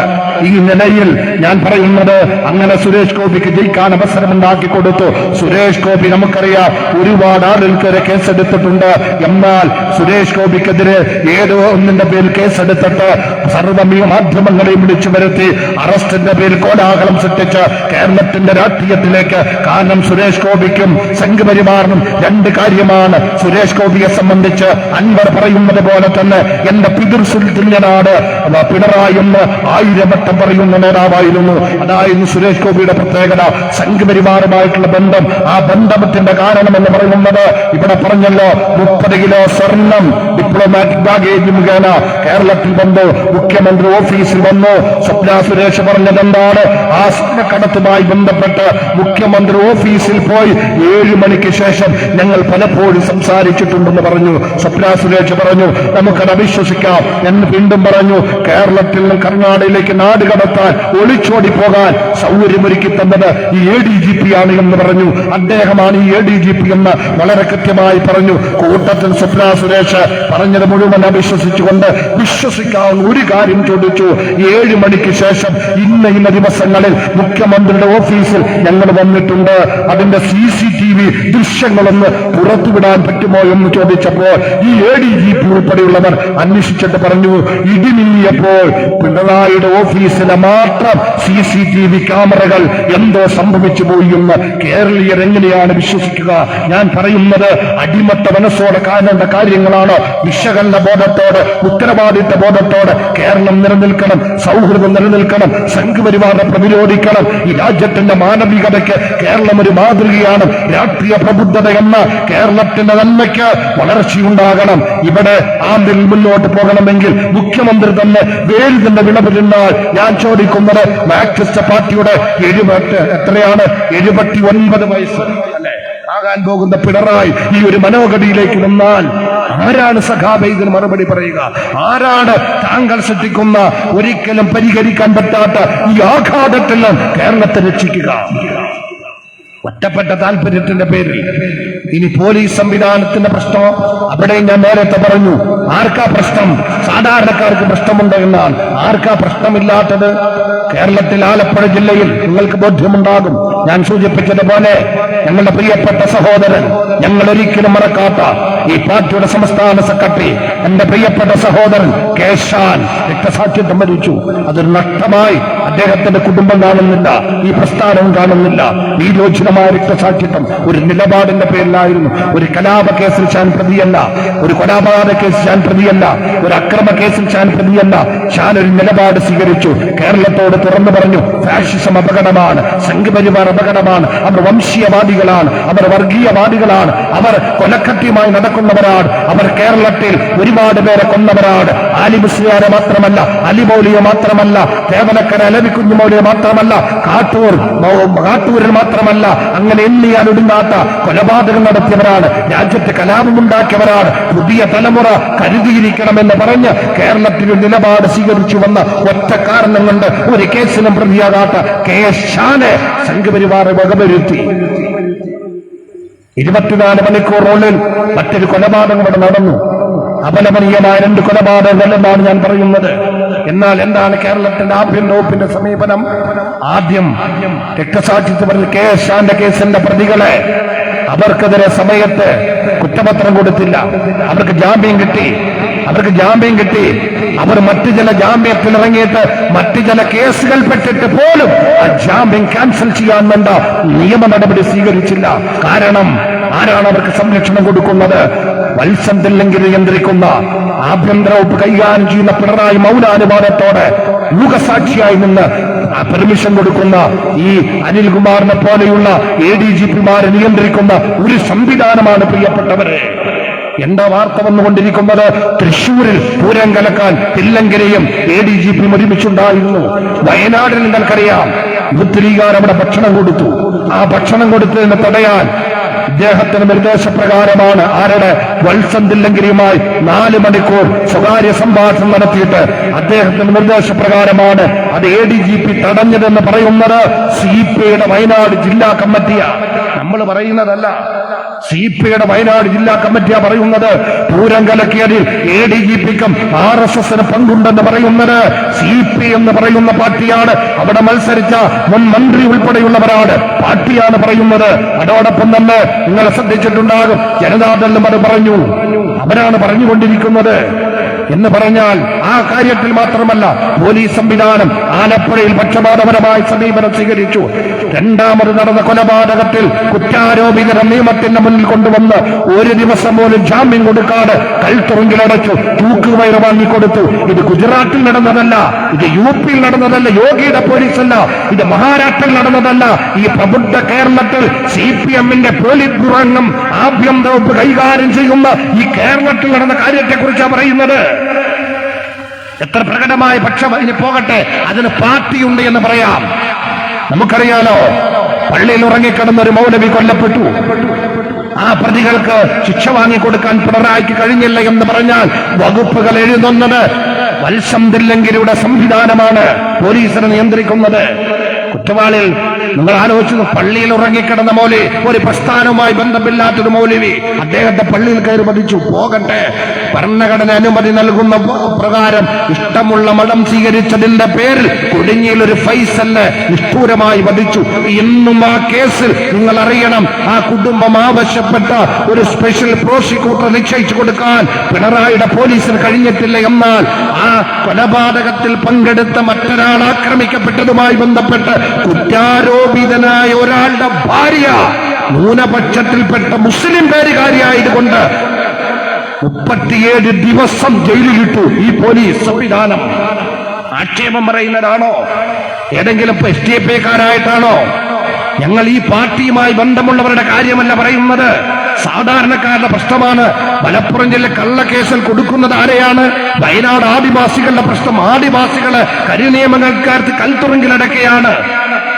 ഈ നിലയിൽ ഞാൻ പറയുന്നത്, അങ്ങനെ സുരേഷ് ഗോപിക്ക് ജയിക്കാൻ അവസരമുണ്ടാക്കി കൊടുത്തു. സുരേഷ് ഗോപി നമുക്കറിയാം ഒരുപാട് ആളുകൾക്കെതിരെ കേസെടുത്തിട്ടുണ്ട്. എന്നാൽ സുരേഷ് ഗോപിക്കെതിരെ ഏതോ ഒന്നിന്റെ പേരിൽ കേസെടുത്തിട്ട് സർവ്വ മാധ്യമങ്ങളെയും വിളിച്ചു വരുത്തി അറസ്റ്റിന്റെ പേരിൽ കോലാഹലം സൃഷ്ടിച്ച് കേരളത്തിന്റെ രാഷ്ട്രീയത്തിലേക്ക്. കാരണം സുരേഷ് ഗോപിക്കും സംഘപരിവാറിനും രണ്ട് കാര്യമാണ്. സുരേഷ് ഗോപിയെ സംബന്ധിച്ച് അൻവർ പറയുന്നത് പോലെ തന്നെ എന്റെ പിതൃസുൽത്തുല്യനാട് പിണറായി എന്ന് 1000 വട്ടം പറയുന്ന നേതാവായിരുന്നു. അതായിരുന്നു സുരേഷ് ഗോപിയുടെ പ്രത്യേകത. സംഘപരിവാറുമായിട്ടുള്ള ബന്ധം, ആ ബന്ധത്തിന്റെ കാരണം എന്ന് പറയുന്നത് ഇവിടെ പറഞ്ഞല്ലോ, 30 കിലോ സ്വർണം ഡിപ്ലോമാറ്റിക് ബാഗേജ് മുഖേന കേരളത്തിൽ വന്നു, മുഖ്യമന്ത്രി ഓഫീസിൽ വന്നു. സ്വപ്ന സുരേഷ് പറഞ്ഞത് എന്താണ്? ആ സ്വർണ്ണക്കടത്തുമായി ബന്ധപ്പെട്ട് മുഖ്യമന്ത്രി ഓഫീസിൽ പോയി 7 മണിക്ക് ശേഷം ഞങ്ങൾ പലപ്പോഴും സംസാരിച്ചിട്ടുണ്ടെന്ന് പറഞ്ഞു. സ്വപ്ന സുരേഷ് പറഞ്ഞു നമുക്കത് അവിശ്വസിക്കാം എന്ന് വീണ്ടും പറഞ്ഞു. കേരളത്തിൽ നിന്ന് കർണാടകയിലേക്ക് നാട് കടത്താൻ, ഒളിച്ചോടി പോകാൻ സൗകര്യമൊരുക്കി തന്നത് ഈ ADGP ആണ് എന്ന് പറഞ്ഞു. അദ്ദേഹമാണ് ഈ ADGP എന്ന് വളരെ കൃത്യമായി പറഞ്ഞു. കൂട്ടത്തിൽ സ്വപ്ന സുരേഷ് പറഞ്ഞത് മുഴുവൻ അവിശ്വസിച്ചുകൊണ്ട് വിശ്വസിക്കാവുന്ന ഒരു കാര്യം ചോദിച്ചു. 7 മണിക്ക് ശേഷം ഇന്ന ദിവസങ്ങളിൽ മുഖ്യമന്ത്രിയുടെ ഓഫീസിൽ ഞങ്ങൾ വന്നിട്ടുണ്ട്, അതിന്റെ CCTV ദൃശ്യങ്ങളൊന്ന് പുറത്തുവിടാൻ പറ്റുമോ എന്ന് ചോദിച്ചപ്പോൾ ഈ ADGP ഉൾപ്പെടെയുള്ളവർ അന്വേഷിച്ചിട്ട് പറഞ്ഞു, ഇടിമിന്നിയപ്പോൾ പിണറായിയുടെ ഓഫീസിലെ മാത്രം CCTV ക്യാമറകൾ എന്തോ സംഭവിച്ചു പോയി എന്ന് കേരളീയർ എങ്ങനെയാണ് വിശ്വസിക്കുക? ഞാൻ പറയുന്നത് അടിമത്ത മനസ്സോടെ കാണേണ്ട കാര്യങ്ങളാണ്. വിശകലന ബോധത്തോടെ, ഉത്തരവാദിത്ത ബോധത്തോടെ കേരളം നിലനിൽക്കണം, സൗഹൃദം നിലനിൽക്കണം, സംഘപരിവാറിനെ പ്രതിരോധിക്കണം. ഈ രാജ്യത്തിന്റെ മാനവികതയ്ക്ക് കേരളം ഒരു മാതൃകയാണ്. രാഷ്ട്രീയ പ്രബുദ്ധത എന്ന കേരളത്തിന്റെ നന്മയ്ക്ക് വളർച്ചയുണ്ടാകണം. ഇവിടെ ആന്തിൽ മുന്നോട്ട് പോകണമെങ്കിൽ മുഖ്യമന്ത്രി തന്നെ വേര് തന്നെ വിളവിരുന്നാൽ ഞാൻ ചോദിക്കുന്നത്, മാർക്സിസ്റ്റ് പാർട്ടിയുടെ 79 വയസ്സ് അല്ലെ ആകാൻ പോകുന്ന പിണറായി ഈ ഒരു മനോഗതിയിലേക്ക് നിന്നാൽ ആരാണ് സഖാബെ ഇതിന് മറുപടി പറയുക? ആരാണ് താങ്കൾ സൃഷ്ടിക്കുന്ന ഒരിക്കലും പരിഹരിക്കാൻ പറ്റാത്ത ഈ ആഘാതത്തിൽ കേരളത്തെ രക്ഷിക്കുക? ഒറ്റപ്പെട്ട താല്പര്യത്തിന്റെ പേരിൽ. ഇനി പോലീസ് സംവിധാനത്തിന്റെ പ്രശ്നം, അവിടെ ഞാൻ നേരത്തെ പറഞ്ഞു, ആർക്കാ പ്രശ്നം? സാധാരണക്കാർക്ക് പ്രശ്നമുണ്ട് എന്നാണ്. ആർക്കാ പ്രശ്നമില്ലാത്തത്? കേരളത്തിൽ ആലപ്പുഴ ജില്ലയിൽ നിങ്ങൾക്ക് ബോധ്യമുണ്ടാകും. ഞാൻ സൂചിപ്പിച്ചതുപോലെ ഞങ്ങളുടെ പ്രിയപ്പെട്ട സഹോദരൻ, ഞങ്ങൾ ഒരിക്കലും മറക്കാത്ത ഈ പാർട്ടിയുടെ സംസ്ഥാന സെക്രട്ടറി, എന്റെ പ്രിയപ്പെട്ട സഹോദരൻ കേശാൻ രക്തസാക്ഷിത്വം മരിച്ചു. അതൊരു നഷ്ടമായി. അദ്ദേഹത്തിന്റെ കുടുംബം കാണുന്നില്ല, ഈ പ്രസ്ഥാനവും കാണുന്നില്ല. വീരോചിതമായ രക്തസാക്ഷിത്വം ഒരു നിലപാടിന്റെ പേരിലായിരുന്നു. ഒരു കലാപ കേസിൽ ഞാൻ പ്രതിയല്ല, ഒരു കൊലപാതക കേസിൽ ഞാൻ പ്രതിയല്ല, ഒരു അക്രമ കേസിൽ ഞാൻ പ്രതിയല്ല. ഞാൻ ഒരു നിലപാട് സ്വീകരിച്ചു. കേരളത്തോട് തുറന്നു പറഞ്ഞു, ഫാഷിസം അപകടമാണ്, സംഘപരിവാർ അപകടമാണ്, അവർ വംശീയവാദികളാണ്, അവർ വർഗീയവാദികളാണ്, അവർ കൊലക്കത്യമായി നടക്കുന്നവരാണ്, അവർ കേരളത്തിൽ ഒരുപാട് പേരെ കൊന്നവരാണ്. ആലി മുസ്ലിയാരെ മാത്രമല്ല, അലിമൗലിയെ മാത്രമല്ല, തേവലക്കര അലവിക്കുഞ്ഞുമൗലിയെ മാത്രമല്ല, കാട്ടൂരിൽ മാത്രമല്ല, അങ്ങനെ എണ്ണിയാൽ ഒടുങ്ങാത്ത കൊലപാതകം നടത്തിയവരാണ്, രാജ്യത്ത് കലാപമുണ്ടാക്കിയവരാണ്. പുതിയ തലമുറ കരുതിയിരിക്കണമെന്ന് പറഞ്ഞ് കേരളത്തിൽ നിലപാട് സ്വീകരിച്ചു വന്ന ഒറ്റ കാരണം കൊണ്ട് ഒരു കേസിനും പ്രതിയാകാത്ത കേശാനെ സംഘപരിവാർ വകവരുത്തി. 24 മണിക്കൂറിനുള്ളിൽ മറ്റൊരു കൊലപാതകം ഇവിടെ നടന്നു. അപലപനീയമായ 2 കൊലപാതകങ്ങളെന്നാണ് ഞാൻ പറയുന്നത്. എന്നാൽ എന്താണ് കേരളത്തിന്റെ ആഭ്യന്തര വകുപ്പിന്റെ സമീപനം? ആദ്യം രക്തസാക്ഷിത്വ കേസിന്റെ പ്രതികളെ അവർക്കെതിരെ സമയത്ത് കുറ്റപത്രം കൊടുത്തില്ല. അവർക്ക് ജാമ്യം കിട്ടി. അവർ മറ്റു ചില ജാമ്യത്തിൽ ഇറങ്ങിയിട്ട് മറ്റു ചില കേസുകൾ പെട്ടിട്ട് പോലും ആ ജാമ്യം ക്യാൻസൽ ചെയ്യാൻ വേണ്ട നിയമ നടപടി സ്വീകരിച്ചില്ല. കാരണം ആരാണ് അവർക്ക് സംരക്ഷണം കൊടുക്കുന്നത്? വത്സം തില്ലങ്കി നിയന്ത്രിക്കുന്ന ആഭ്യന്തര വകുപ്പ് കൈകാര്യം ചെയ്യുന്ന പിണറായി മൗനാനുവാദത്തോടെ മൂകസാക്ഷിയായി നിന്ന് പെർമിഷൻ കൊടുക്കുന്ന ഈ അനിൽകുമാറിനെ പോലെയുള്ള ADGPമാരെ നിയന്ത്രിക്കുന്ന ഒരു സംവിധാനമാണ് പ്രിയപ്പെട്ടവരെ. എന്താ വാർത്ത വന്നുകൊണ്ടിരിക്കുന്നത്? തൃശൂരിൽ പൂരം കലക്കാൻ തില്ലങ്കരയും ADGPയും ഒരുമിച്ചുണ്ടായിരുന്നു. വയനാടിൽ നിങ്ങൾക്കറിയാം, യൂത്ത് ലീഗുകാർ അവിടെ ഭക്ഷണം കൊടുത്തു. ആ ഭക്ഷണം കൊടുത്തതിന് തടയാൻ ഇദ്ദേഹത്തിന്റെ നിർദ്ദേശപ്രകാരമാണ് ആരുടെ വത്സം തില്ലങ്കരിയുമായി 4 മണിക്കൂർ സ്വകാര്യ സംഭാഷണം നടത്തിയിട്ട് അദ്ദേഹത്തിന്റെ നിർദ്ദേശപ്രകാരമാണ് അത് ADGP തടഞ്ഞതെന്ന് പറയുന്നത് CPIയുടെ വയനാട് ജില്ലാ കമ്മിറ്റിയാണ്. നമ്മൾ പറയുന്നതല്ല, CPIയുടെ വയനാട് ജില്ലാ കമ്മിറ്റിയാ പറയുന്നത്. പൂരം കലക്കിയതിൽ ADGPക്കും RSSന് പങ്കുണ്ടെന്ന് പറയുന്നത് CPI എന്ന് പറയുന്ന പാർട്ടിയാണ്. അവിടെ മത്സരിച്ച മുൻ മന്ത്രി ഉൾപ്പെടെയുള്ളവരാണ്, പാർട്ടിയാണ് പറയുന്നത്. അതോടൊപ്പം തന്നെ നിങ്ങൾ ശ്രദ്ധിച്ചിട്ടുണ്ടാകും, ജനതാദളും അത് പറഞ്ഞു. അവരാണ് പറഞ്ഞുകൊണ്ടിരിക്കുന്നത്. എന്ന് പറഞ്ഞാൽ ആ കാര്യത്തിൽ മാത്രമല്ല, പോലീസ് സംവിധാനം ആലപ്പുഴയിൽ പക്ഷപാതപരമായ സമീപനം സ്വീകരിച്ചു. രണ്ടാമത് നടന്ന കൊലപാതകത്തിൽ കുറ്റാരോപിതരെ നിയമത്തിന്റെ മുന്നിൽ കൊണ്ടുവന്ന് 1 ദിവസം പോലും ജാമ്യം കൊടുക്കാതെ കൽത്തുറുങ്കിലടച്ചു, തൂക്കുകയറ് വാങ്ങിക്കൊടുത്തു. ഇത് ഗുജറാത്തിൽ നടന്നതല്ല, ഇത് UPയിൽ നടന്നതല്ല, യോഗിയുടെ പോലീസല്ല, ഇത് മഹാരാഷ്ട്രയിൽ നടന്നതല്ല. ഈ പ്രബുദ്ധ കേരളത്തിൽ CPMന്റെ പോലീസ് ബ്യൂറോ അംഗം ആഭ്യന്തര വകുപ്പ് കൈകാര്യം ചെയ്യുന്ന ഈ കേരളത്തിൽ നടന്ന കാര്യത്തെക്കുറിച്ചാണ് പറയുന്നത്. എത്ര പ്രകടമായ പക്ഷം ഇനി പോകട്ടെ, അതിന് പാർട്ടിയുണ്ട് എന്ന് പറയാം. നമുക്കറിയാലോ, പള്ളിയിൽ ഉറങ്ങിക്കിടന്ന ഒരു മൗലവി കൊല്ലപ്പെട്ടു. ആ പ്രതികൾക്ക് ശിക്ഷ വാങ്ങിക്കൊടുക്കാൻ പിണറായിക്ക് കഴിഞ്ഞില്ല എന്ന് പറഞ്ഞാൽ വകുപ്പുകൾ എഴുതുന്നത് വത്സം തില്ലങ്കരിയുടെ സംവിധാനമാണ് പോലീസിനെ നിയന്ത്രിക്കുന്നത്. കുറ്റവാളികൾ നിങ്ങൾ ആലോചിച്ചു, പള്ളിയിൽ ഉറങ്ങിക്കിടന്ന മൗലവി, ഒരു പ്രസ്ഥാനവുമായി ബന്ധമില്ലാത്തൊരു മൗലവി, അദ്ദേഹത്തെ പള്ളിയിൽ കയറി വധിച്ചു. പോകട്ടെ, ഭരണഘടന അനുമതി നൽകുന്ന പ്രകാരം ഇഷ്ടമുള്ള മതം സ്വീകരിച്ചതിന്റെ പേരിൽ കൊടിഞ്ഞിയിൽ ഒരു ഫൈസലിനെ നിഷ്ഠൂരമായി വധിച്ചു. ഇന്നും ആ കേസിൽ നിങ്ങൾ അറിയണം, ആ കുടുംബം ആവശ്യപ്പെട്ട ഒരു സ്പെഷ്യൽ പ്രോസിക്യൂട്ടർ നിശ്ചയിച്ചു കൊടുക്കാൻ പിണറായിയുടെ പോലീസിന് കഴിഞ്ഞിട്ടില്ല. എന്നാൽ ആ കൊലപാതകത്തിൽ പങ്കെടുത്ത മറ്റൊരാൾ ആക്രമിക്കപ്പെട്ടതുമായി ബന്ധപ്പെട്ട് കുറ്റാരോപിതനായ ഒരാളുടെ ഭാര്യ ന്യൂനപക്ഷത്തിൽപ്പെട്ട മുസ്ലിം പേരുകാരിയായതുകൊണ്ട് 37 ദിവസം ജയിലിലിട്ടു ഈ പോലീസ് സംവിധാനം. ആക്ഷേപം പറയുന്നതാണോ? ഏതെങ്കിലും SDPക്കാരായിട്ടാണോ? ഞങ്ങൾ ഈ പാർട്ടിയുമായി ബന്ധമുള്ളവരുടെ കാര്യമല്ല പറയുന്നത്, സാധാരണക്കാരുടെ പ്രശ്നമാണ്. മലപ്പുറം ജില്ല കള്ളക്കേസിൽ കൊടുക്കുന്നത് ആരെയാണ്? വയനാട് ആദിവാസികളുടെ പ്രശ്നം. ആദിവാസികള് കരിനിയമങ്ങൾക്കാർക്ക് കൽത്തുറുങ്കിലടക്കുകയാണ്.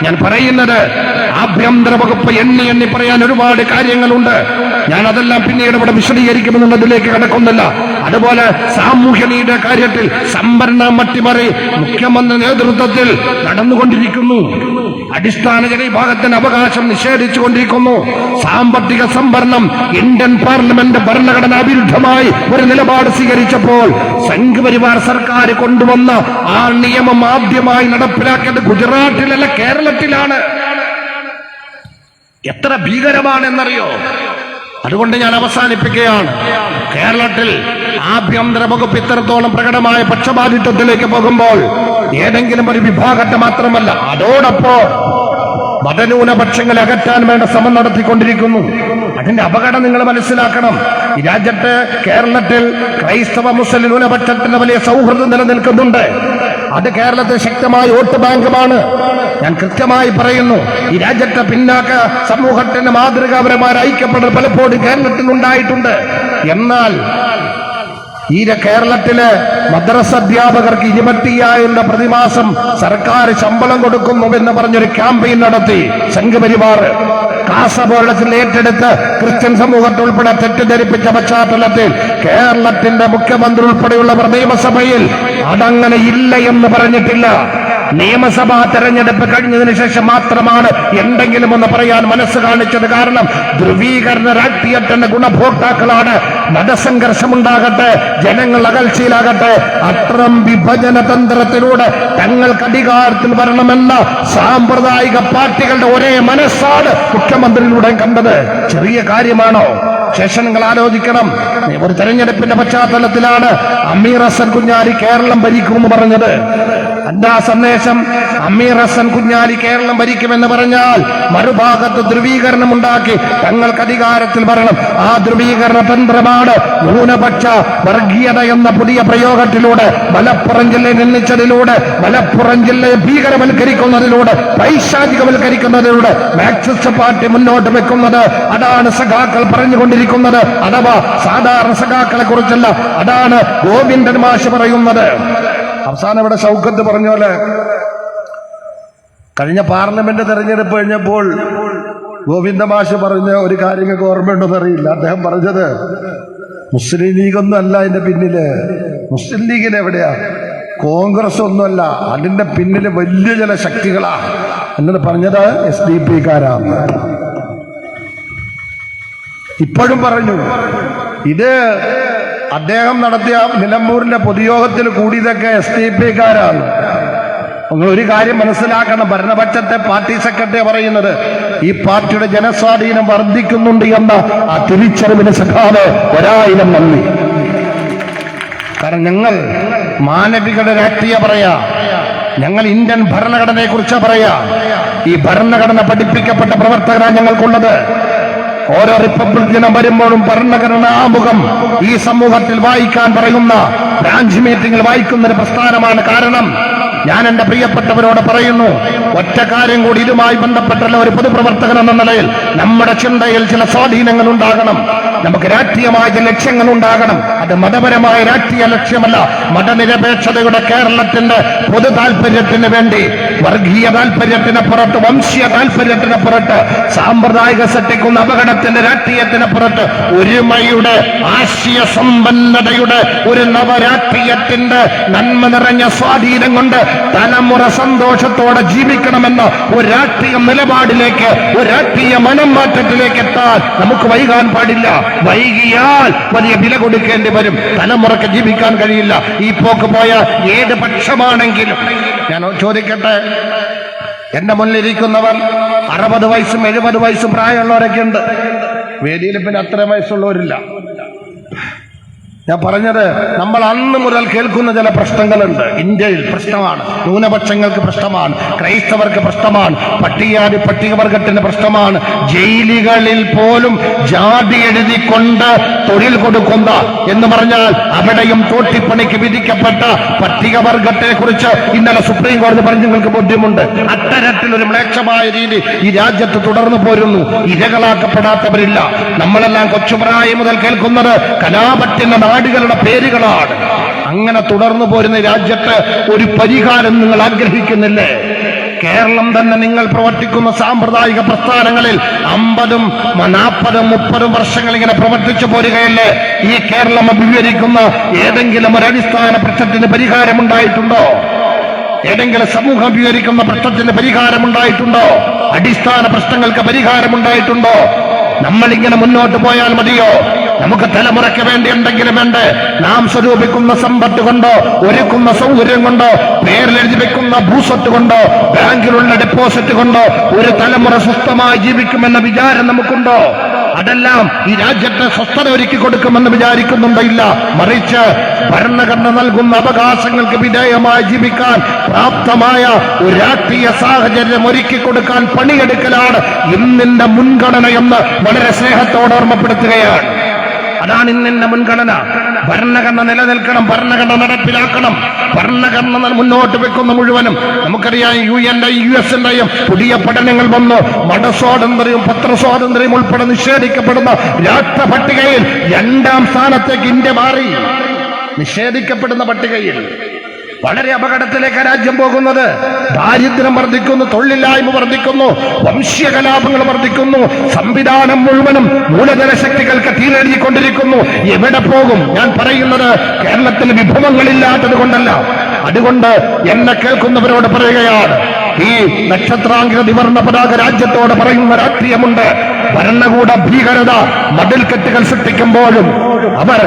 ഞാൻ പറയുന്നത് ആഭ്യന്തര വകുപ്പ് എണ്ണി പറയാൻ ഒരുപാട് കാര്യങ്ങളുണ്ട്. ഞാൻ അതെല്ലാം പിന്നീട് ഇവിടെ വിശദീകരിക്കുമെന്നുള്ളതിലേക്ക് കടക്കുന്നില്ല. അതുപോലെ സാമൂഹ്യനീതിയുടെ കാര്യത്തിൽ സംവരണം അട്ടിമറി മുഖ്യമന്ത്രി നേതൃത്വത്തിൽ നടന്നുകൊണ്ടിരിക്കുന്നു. അടിസ്ഥാന ജനവിഭാഗത്തിന് അവകാശം നിഷേധിച്ചുകൊണ്ടിരിക്കുന്നു. സാമ്പത്തിക സംവരണം ഇന്ത്യൻ പാർലമെന്റ് ഭരണഘടനാ വിരുദ്ധമായി ഒരു നിലപാട് സ്വീകരിച്ചപ്പോൾ സംഘപരിവാർ സർക്കാർ കൊണ്ടുവന്ന ആ നിയമം ആദ്യമായി നടപ്പിലാക്കിയത് ഗുജറാത്തിലല്ല, കേരളത്തിലാണ്. എത്ര ഭീകരമാണെന്നറിയോ? അതുകൊണ്ട് ഞാൻ അവസാനിപ്പിക്കുകയാണ്. കേരളത്തിൽ ആഭ്യന്തര വകുപ്പ് ഇത്രത്തോളം പ്രകടമായ പക്ഷപാതിത്വത്തിലേക്ക് പോകുമ്പോൾ ഏതെങ്കിലും ഒരു വിഭാഗത്തെ മാത്രമല്ല, അതോടൊപ്പം മതന്യൂനപക്ഷങ്ങളെ അകറ്റാൻ വേണ്ട ശ്രമം നടത്തിക്കൊണ്ടിരിക്കുന്നു. അതിന്റെ അപകടം നിങ്ങൾ മനസ്സിലാക്കണം. ഈ രാജ്യത്ത് കേരളത്തിൽ ക്രൈസ്തവ മുസ്ലിം ന്യൂനപക്ഷത്തിന്റെ വലിയ സൗഹൃദം നിലനിൽക്കുന്നുണ്ട്. അത് കേരളത്തിൽ ശക്തമായ വോട്ട് ബാങ്കുമാണ്. ഞാൻ കൃത്യമായി പറയുന്നു, ഈ രാജ്യത്തെ പിന്നാക്ക സമൂഹത്തിന്റെ മാതൃകാപരമായ ഐക്യപ്പെടൽ പലപ്പോഴും കേരളത്തിൽ ഉണ്ടായിട്ടുണ്ട്. എന്നാൽ ഈ കേരളത്തിലെ മദ്രസ അധ്യാപകർക്ക് 25,000 പ്രതിമാസം സർക്കാർ ശമ്പളം കൊടുക്കുന്നുവെന്ന് പറഞ്ഞൊരു ക്യാമ്പയിൻ നടത്തി സംഘപരിവാർ. കാസർഗോഡ് ഏറ്റെടുത്ത് ക്രിസ്ത്യൻ സമൂഹത്തെ ഉൾപ്പെടെ തെറ്റിദ്ധരിപ്പിച്ച പശ്ചാത്തലത്തിൽ കേരളത്തിന്റെ മുഖ്യമന്ത്രി ഉൾപ്പെടെയുള്ളവർ നിയമസഭയിൽ അതങ്ങനെ ഇല്ല എന്ന് പറഞ്ഞിട്ടില്ല. നിയമസഭാ തെരഞ്ഞെടുപ്പ് കഴിഞ്ഞതിന് ശേഷം മാത്രമാണ് എന്തെങ്കിലും ഒന്ന് പറയാൻ മനസ്സ് കാണിച്ചത്. കാരണം ധ്രുവീകരണ രാഷ്ട്രീയത്തിന്റെ ഗുണഭോക്താക്കളാണ്. മതസംഘർഷമുണ്ടാകട്ടെ, ജനങ്ങൾ അകൽച്ചയിലാകട്ടെ, അത്തരം വിഭജന തന്ത്രത്തിലൂടെ തങ്ങൾക്ക് അധികാരത്തിൽ വരണമെന്ന സാമ്പ്രദായിക പാർട്ടികളുടെ ഒരേ മനസ്സാണ് മുഖ്യമന്ത്രിയിലൂടെ കണ്ടത്. ചെറിയ കാര്യമാണോ? ശേഷം നിങ്ങൾ ആലോചിക്കണം. ഒരു തെരഞ്ഞെടുപ്പിന്റെ പശ്ചാത്തലത്തിലാണ് അമീർ ഹസൻ കുഞ്ഞാലി കേരളം ഭരിക്കുമെന്ന് പറഞ്ഞത്. എന്താ സന്ദേശം? അമീർ ഹസൻ കുഞ്ഞാലി കേരളം ഭരിക്കുമെന്ന് പറഞ്ഞാൽ മറുഭാഗത്ത് ധ്രുവീകരണം ഉണ്ടാക്കി തങ്ങൾക്ക് അധികാരത്തിൽ വരണം. ആ ധ്രുവീകരണ തന്ത്രമാണ് ന്യൂനപക്ഷ വർഗീയത എന്ന പുതിയ പ്രയോഗത്തിലൂടെ മലപ്പുറം ജില്ലയെ നിന്ദിച്ചതിലൂടെ, മലപ്പുറം ജില്ലയെ ഭീകരവൽക്കരിക്കുന്നതിലൂടെ, പൈശാചികവൽക്കരിക്കുന്നതിലൂടെ മാർക്സിസ്റ്റ് പാർട്ടി മുന്നോട്ട് വെക്കുന്നത്. അതാണ് സഖാക്കൾ പറഞ്ഞുകൊണ്ടിരിക്കുന്നത്. അഥവാ സാധാരണ സഖാക്കളെ കുറിച്ചല്ല, അതാണ് ഗോവിന്ദൻ മാഷ് പറയുന്നത്. അവസാനം ഇവിടെ ഷൗക്കത്ത് പറഞ്ഞോലെ കഴിഞ്ഞ പാർലമെന്റ് തെരഞ്ഞെടുപ്പ് കഴിഞ്ഞപ്പോൾ ഗോവിന്ദ മാഷ് പറഞ്ഞ ഒരു കാര്യം നിങ്ങൾക്ക് ഓർമ്മയുണ്ടോന്ന് അറിയില്ല. അദ്ദേഹം പറഞ്ഞത് മുസ്ലിം ലീഗൊന്നും അല്ല അതിന്റെ പിന്നില്. മുസ്ലിം ലീഗിന് എവിടെയാ? കോൺഗ്രസ് ഒന്നുമല്ല, അതിന്റെ പിന്നില് വലിയ ചില ശക്തികളാ എന്നത് പറഞ്ഞത് SDP-കാരാണ്. ഇപ്പോഴും പറഞ്ഞു. ഇത് അദ്ദേഹം നടത്തിയ നിലമ്പൂരിലെ പൊതുയോഗത്തിൽ കൂടിയതൊക്കെ SDP-കാരാണ്. നിങ്ങൾ ഒരു കാര്യം മനസ്സിലാക്കണം. ഭരണപക്ഷത്തെ പാർട്ടി സെക്രട്ടറി പറയുന്നത് ഈ പാർട്ടിയുടെ ജനസ്വാധീനം വർദ്ധിക്കുന്നുണ്ട് എന്ന ആ തിരിച്ചറിവിന് സഖാവ് 1000 നന്ദി. കാരണം ഞങ്ങൾ മാനവികയുടെ രാഷ്ട്രീയ പറയാ, ഞങ്ങൾ ഇന്ത്യൻ ഭരണഘടനയെ കുറിച്ച് പറയാ. ഈ ഭരണഘടന പഠിപ്പിക്കപ്പെട്ട പ്രവർത്തകരാണ് ഞങ്ങൾക്കുള്ളത്. ഓരോ റിപ്പബ്ലിക് ദിനം വരുമ്പോഴും ഭരണഘടന ആമുഖം ഈ സമൂഹത്തിൽ വായിക്കാൻ പറയുന്ന, ബ്രാഞ്ച് മീറ്റിംഗിൽ വായിക്കുന്ന ഒരു പ്രസ്ഥാനമാണ്. കാരണം ഞാൻ എന്റെ പ്രിയപ്പെട്ടവരോട് പറയുന്നു, ഒറ്റ കാര്യം കൂടി ഇതുമായി ബന്ധപ്പെട്ടല്ല. ഒരു പൊതുപ്രവർത്തകൻ എന്ന നിലയിൽ നമ്മുടെ ചിന്തയിൽ ചില സ്വാധീനങ്ങൾ ഉണ്ടാകണം. നമുക്ക് രാഷ്ട്രീയമായ ചില ലക്ഷ്യങ്ങൾ ഉണ്ടാകണം. അത് മതപരമായ രാഷ്ട്രീയ ലക്ഷ്യമല്ല. മതനിരപേക്ഷതയുടെ കേരളത്തിന്റെ പൊതു താല്പര്യത്തിന് വേണ്ടി, വർഗീയ താല്പര്യത്തിനപ്പുറത്ത്, വംശീയ താല്പര്യത്തിനപ്പുറത്ത്, സാമ്പ്രദായിക സൃഷ്ടിക്കുന്ന അപകടത്തിന്റെ രാഷ്ട്രീയത്തിനപ്പുറത്ത് ഒരുമയുടെ, ആശയ സമ്പന്നതയുടെ ഒരു നവരാഷ്ട്രീയത്തിന്റെ നന്മ നിറഞ്ഞ സ്വാധീനം കൊണ്ട് തലമുറ സന്തോഷത്തോടെ ജീവിക്കണമെന്ന ഒരു രാഷ്ട്രീയ നിലപാടിലേക്ക്, ഒരു രാഷ്ട്രീയ മനംമാറ്റത്തിലേക്ക് എത്താൻ നമുക്ക് വൈകാൻ പാടില്ല. വൈകിയാൽ വലിയ വില കൊടുക്കേണ്ടി വരും. തലമുറക്ക് ജീവിക്കാൻ കഴിയില്ല. ഈ പോക്ക് പോയ ഏത് പക്ഷമാണെങ്കിലും. ഞാൻ ചോദിക്കട്ടെ, എന്റെ മുന്നിലിരിക്കുന്നവർ 60 വയസ്സും 70 വയസ്സും പ്രായമുള്ളവരൊക്കെ ഉണ്ട്. വേദിയിൽ പിന്നെ അത്ര വയസ്സുള്ളവരില്ല. ഞാൻ പറഞ്ഞത്, നമ്മൾ അന്ന് മുതൽ കേൾക്കുന്ന ചില പ്രശ്നങ്ങളുണ്ട്. ഇന്ത്യയിൽ പ്രശ്നമാണ്, ന്യൂനപക്ഷങ്ങൾക്ക് പ്രശ്നമാണ്, ക്രൈസ്തവർക്ക് പ്രശ്നമാണ്, പട്ടികവർഗത്തിന് പ്രശ്നമാണ്. ജയിലുകളിൽ പോലും ജാതി എഴുതിക്കൊണ്ട് തൊഴിൽ കൊടുക്കുന്ന എന്ന് പറഞ്ഞാൽ അവിടെയും തോട്ടിപ്പണിക്ക് വിധിക്കപ്പെട്ട പട്ടികവർഗത്തെ കുറിച്ച് ഇന്നലെ സുപ്രീം കോടതി പറഞ്ഞ് നിങ്ങൾക്ക് ബോധ്യമുണ്ട്. അത്തരത്തിലൊരു മ്ലേച്ഛമായ രീതി ഈ രാജ്യത്ത് തുടർന്നു പോരുന്നു. ഇരകളാക്കപ്പെടാത്തവരില്ല. നമ്മളെല്ലാം കൊച്ചുപ്രായം മുതൽ കേൾക്കുന്നത് കലാപത്തിന്റെ നാടുകളുടെ പേരുകളാണ്. അങ്ങനെ തുടർന്നു പോരുന്ന രാജ്യത്ത് ഒരു പരിഹാരം നിങ്ങൾ ആഗ്രഹിക്കുന്നില്ലേ? കേരളം തന്നെ നിങ്ങൾ പ്രവർത്തിക്കുന്ന സാമ്പ്രദായിക പ്രസ്ഥാനങ്ങളിൽ 50, 40, 30 വർഷങ്ങൾ ഇങ്ങനെ പ്രവർത്തിച്ചു പോരുകയല്ലേ? ഈ കേരളം അഭിമുഖീകരിക്കുന്ന ഏതെങ്കിലും ഒരു അടിസ്ഥാന പ്രശ്നത്തിന് പരിഹാരമുണ്ടായിട്ടുണ്ടോ? ഏതെങ്കിലും സമൂഹം അഭിമുഖീകരിക്കുന്ന പ്രശ്നത്തിന് പരിഹാരമുണ്ടായിട്ടുണ്ടോ? അടിസ്ഥാന പ്രശ്നങ്ങൾക്ക് പരിഹാരമുണ്ടായിട്ടുണ്ടോ? നമ്മളിങ്ങനെ മുന്നോട്ട് പോയാൽ മതിയോ? നമുക്ക് തലമുറയ്ക്ക് വേണ്ടി എന്തെങ്കിലും വേണ്ടേ? നാം സ്വരൂപിക്കുന്ന സമ്പത്ത് കൊണ്ടോ, ഒരുക്കുന്ന സൗകര്യം കൊണ്ടോ, പേരിലെഴുതി വെക്കുന്ന ഭൂസ്വത്ത് കൊണ്ടോ, ബാങ്കിലുള്ള ഡെപ്പോസിറ്റ് കൊണ്ടോ ഒരു തലമുറ സ്വസ്ഥമായി ജീവിക്കുമെന്ന വിചാരം നമുക്കുണ്ടോ? അതെല്ലാം ഈ രാജ്യത്തെ സ്വസ്ഥത ഒരുക്കി കൊടുക്കുമെന്ന് വിചാരിക്കുന്നുണ്ടോ? ഇല്ല. മറിച്ച് ഭരണഘടന നൽകുന്ന അവകാശങ്ങൾക്ക് വിധേയമായി ജീവിക്കാൻ പ്രാപ്തമായ ഒരു രാഷ്ട്രീയ സാഹചര്യം ഒരുക്കി കൊടുക്കാൻ പണിയെടുക്കലാണ് ഇന്നിന്റെ മുൻഗണനയെന്ന് വളരെ സ്നേഹത്തോടെ ഓർമ്മപ്പെടുത്തുകയാണ്. അതാണ് ഇന്നിന്റെ മുൻഗണന. ഭരണഘടന നിലനിൽക്കണം, ഭരണഘടന നടപ്പിലാക്കണം. ഭരണഘടന മുന്നോട്ട് വെക്കുന്ന മുഴുവനും നമുക്കറിയാം. US-ന്റെയും പുതിയ പഠനങ്ങൾ വന്നു. മതസ്വാതന്ത്ര്യവും പത്രസ്വാതന്ത്ര്യവും ഉൾപ്പെടെ നിഷേധിക്കപ്പെടുന്ന രാഷ്ട്രപട്ടികയിൽ 2ാം സ്ഥാനത്തേക്ക് ഇന്ത്യ മാറി. നിഷേധിക്കപ്പെടുന്ന പട്ടികയിൽ വളരെ അപകടത്തിലേക്ക് രാജ്യം പോകുന്നത്. ദാരിദ്ര്യം വർദ്ധിക്കുന്നു, തൊഴിലില്ലായ്മ വർദ്ധിക്കുന്നു, വംശീയ കലാപങ്ങൾ വർദ്ധിക്കുന്നു, സംവിധാനം മുഴുവനും മൂലധന ശക്തികൾക്ക് തീരെഴുതിക്കൊണ്ടിരിക്കുന്നു. എവിടെ പോകും? ഞാൻ പറയുന്നത് കേരളത്തിൽ വിഭവങ്ങളില്ലാത്തത് കൊണ്ടല്ല, അതുകൊണ്ട് എന്നെ കേൾക്കുന്നവരോട് പറയുകയാണ്, ഈ നക്ഷത്രാംഗ നിവർണ്ണ പതാക രാജ്യത്തോട് പറയുന്ന രാഷ്ട്രീയമുണ്ട്. ഭരണകൂട ഭീകരത മതിൽക്കെട്ടുകൾ സൃഷ്ടിക്കുമ്പോഴും അവർ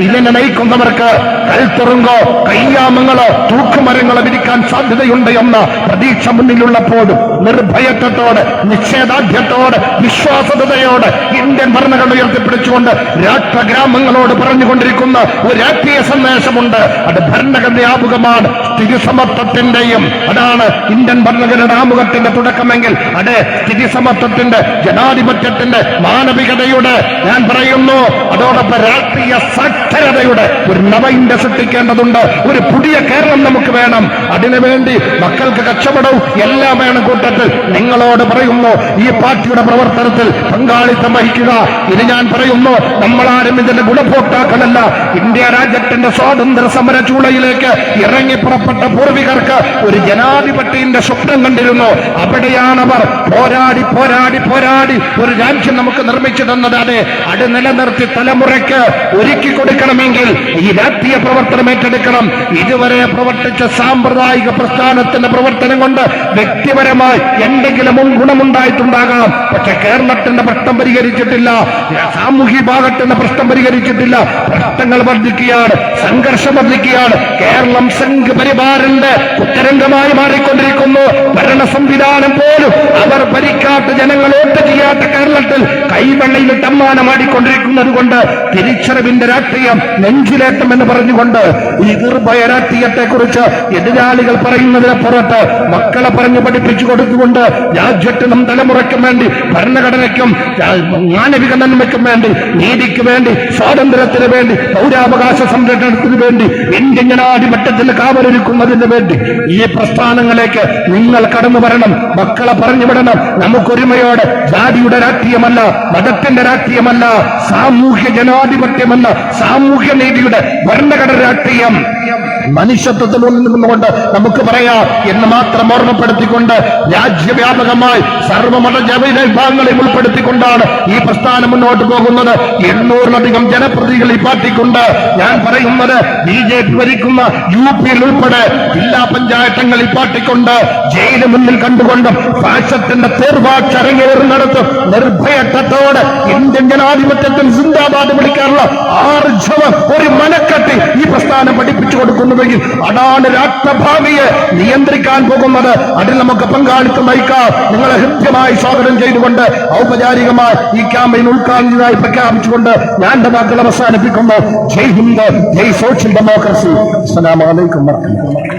ഇതിനെ നയിക്കുന്നവർക്ക് കൽത്തുറുങ്കോ കയ്യാമങ്ങളോ തൂക്കുമരങ്ങളോ വിരിക്കാൻ സാധ്യതയുണ്ട് എന്ന പ്രതീക്ഷ മുന്നിലുള്ളപ്പോഴും നിർഭയത്വത്തോട് നിശ്ചയദാർഢ്യത്തോട് വിശ്വാസതയോട് ഇന്ത്യൻ ഭരണഘടന ഉയർത്തിപ്പിടിച്ചുകൊണ്ട് രാഷ്ട്രഗ്രാമങ്ങളോട് പറഞ്ഞുകൊണ്ടിരിക്കുന്ന ഒരു രാഷ്ട്രീയ സന്ദേശമുണ്ട്. അത് ഭരണഘടന ആമുഖമാണ്, സ്ഥിതിസമത്വത്തിന്റെയും. അതാണ് ഇന്ത്യൻ ഭരണഘടന ആമുഖത്തിന്റെ തുടക്കമെങ്കിൽ അത് സ്ഥിതിസമത്വത്തിന്റെ, ജനാധിപത്യത്തിന്റെ, മാനവികതയുടെ, ഞാൻ പറയുന്നു അതോടൊപ്പം രാഷ്ട്രീയ സാക്ഷരതയുടെ ഒരു നവ ഇന്ത്യ സൃഷ്ടിക്കേണ്ടതുണ്ട്. ഒരു പുതിയ കേരളം നമുക്ക് വേണം. അതിനുവേണ്ടി മക്കൾക്ക് കച്ചവടവും എല്ലാം വേണം. കൂട്ടത്തിൽ നിങ്ങളോട് പറയുന്നു, ഈ പാർട്ടിയുടെ പ്രവർത്തനത്തിൽ പങ്കാളിത്തം വഹിക്കുക. ഇത് ഞാൻ പറയുന്നു, നമ്മളാരും ഇതിന്റെ ഗുണഭോക്താക്കളല്ല. ഇന്ത്യ രാജ്യത്തിന്റെ സ്വാതന്ത്ര്യ സമര ചൂളയിലേക്ക് ഇറങ്ങി പുറപ്പെട്ട പൂർവികർക്ക് ഒരു ജനാധിപത്യത്തിന്റെ സ്വപ്നം കണ്ടിരുന്നു. അവിടെയാണവർ പോരാടി പോരാടി പോരാടി ഒരു രാജ്യം നമുക്ക് നിർമ്മിച്ചു തന്നത്. അത് നിലനിർത്തി തലമുറയ്ക്ക് ഒരുക്കി കൊടുക്കണമെങ്കിൽ ഈ രാഷ്ട്രീയ പ്രവർത്തനം ഏറ്റെടുക്കണം. ഇതുവരെ പ്രവർത്തിച്ച സാമ്പ്രദായിക പ്രസ്ഥാനത്തിന്റെ പ്രവർത്തനം കൊണ്ട് വ്യക്തിപരമായി എന്തെങ്കിലും ഗുണമുണ്ടായിട്ടുണ്ടാകാം. പക്ഷെ കേരളത്തിന്റെ പ്രശ്നം പരിഹരിച്ചിട്ടില്ല, സാമൂഹ്യ ഭാഗത്തിന്റെ പ്രശ്നം പരിഹരിച്ചിട്ടില്ല. പ്രശ്നങ്ങൾ വർദ്ധിക്കുകയാണ്, സംഘർഷം വർദ്ധിക്കുകയാണ്. കേരളം സംഘ് പരിവാറിന്റെ ഉത്തരംഗമായി മാറിക്കൊണ്ടിരിക്കുന്നു. ഭരണ സംവിധാനം പോലും അവർ ഭരിക്കാത്ത, ജനങ്ങൾ വോട്ട് ചെയ്യാത്ത കേരളത്തിൽ കൈവെള്ളയിൽ തമ്മാനമാടിക്കൊണ്ടിരിക്കുന്നത് കൊണ്ട് തിരിച്ചറിവിന്റെ രാഷ്ട്രീയം നെഞ്ചിലേറ്റം എന്ന് പറഞ്ഞുകൊണ്ട് ഈ നിർഭയ രാഷ്ട്രീയത്തെ കുറിച്ച് എതിരാളികൾ പറയുന്നതിനെ പുറത്ത് മക്കളെ പറഞ്ഞു പഠിപ്പിച്ചു കൊടുത്തുകൊണ്ട് രാജ്യത്തിനും തലമുറയ്ക്കും വേണ്ടി, ഭരണഘടനയ്ക്കും മാനവിക നന്മയ്ക്കും വേണ്ടി, നീതിക്ക് വേണ്ടി, സ്വാതന്ത്ര്യത്തിന് വേണ്ടി, പൗരാവകാശ സംരക്ഷണത്തിന് വേണ്ടി, ഇന്ത്യൻ ജനാധിപത്യത്തിന് കാവലൊരുക്കുന്നതിന് വേണ്ടി ഈ പ്രസ്ഥാനങ്ങളിലേക്ക് നിങ്ങൾ കടന്നു വരണം. മക്കളെ പറഞ്ഞു വിടണം. നമുക്കൊരുമയോടെ ജാതിയുടെ രാഷ്ട്രീയമല്ല, മതത്തിന്റെ രാഷ്ട്രീയമല്ല, സാമൂഹ്യ ജനാധിപത്യമല്ല, സാമൂഹ്യ നീതിയുടെ ഭരണഘടന രാഷ്ട്രീയം മനുഷ്യത്വത്തിൽ നിന്നുകൊണ്ട് നമുക്ക് പറയാം എന്ന് മാത്രം ഓർമ്മപ്പെടുത്തിക്കൊണ്ട് രാജ്യവ്യാപകമായി സർവ്വമത വിഭാഗങ്ങളെ ഉൾപ്പെടുത്തിക്കൊണ്ടാണ് ഈ പ്രസ്ഥാനം മുന്നോട്ട് പോകുന്നത്. 800-ലധികം ജനപ്രതിനിധികൾ ഈ പാർട്ടിക്കുണ്ട്. ഞാൻ പറയുന്നത് BJP ഭരിക്കുന്ന UP-യിൽ ഉൾപ്പെടെ ജില്ലാ പഞ്ചായത്തങ്ങൾ ഈ പാർട്ടിക്കുണ്ട്. ജയിലിന് മുന്നിൽ കണ്ടുകൊണ്ടും ഫാഷത്തിന്റെ തേർവാക്ഷരങ്ങേറുന്നിടത്തും നിർഭയത്വത്തോടെ ഇന്ത്യൻ ജനാധിപത്യത്തിൽ സിന്ദാബാദ് വിളിക്കാനുള്ള ആർജവം, ഒരു മനക്കെട്ടി ഈ പ്രസ്ഥാനം പഠിപ്പിച്ചു കൊടുക്കുന്നുവെങ്കിൽ അതാണ് രാഷ്ട്രഭാവിയെ നിയന്ത്രിക്കാൻ പോകുന്നത്. അതിൽ നമുക്ക് പങ്കാളിത്തം വഹിക്കാം. നിങ്ങളെ ഹൃദ്യമായി സ്വാഗതം ചെയ്തുകൊണ്ട് ഔപചാരികമായി ഈ ക്യാമ്പയിൻ ഉദ്ഘാടനമായി പ്രഖ്യാപിച്ചുകൊണ്ട് ഞാൻ എന്റെ വാക്കുകൾ അവസാനിപ്പിക്കുന്നു. ജയ് ഹിന്ദ്, ജയ് സോഷ്യൽ ഡെമോക്രസി. അസ്സലാമു അലൈക്കും വറഹ്മത്തുള്ളാഹി.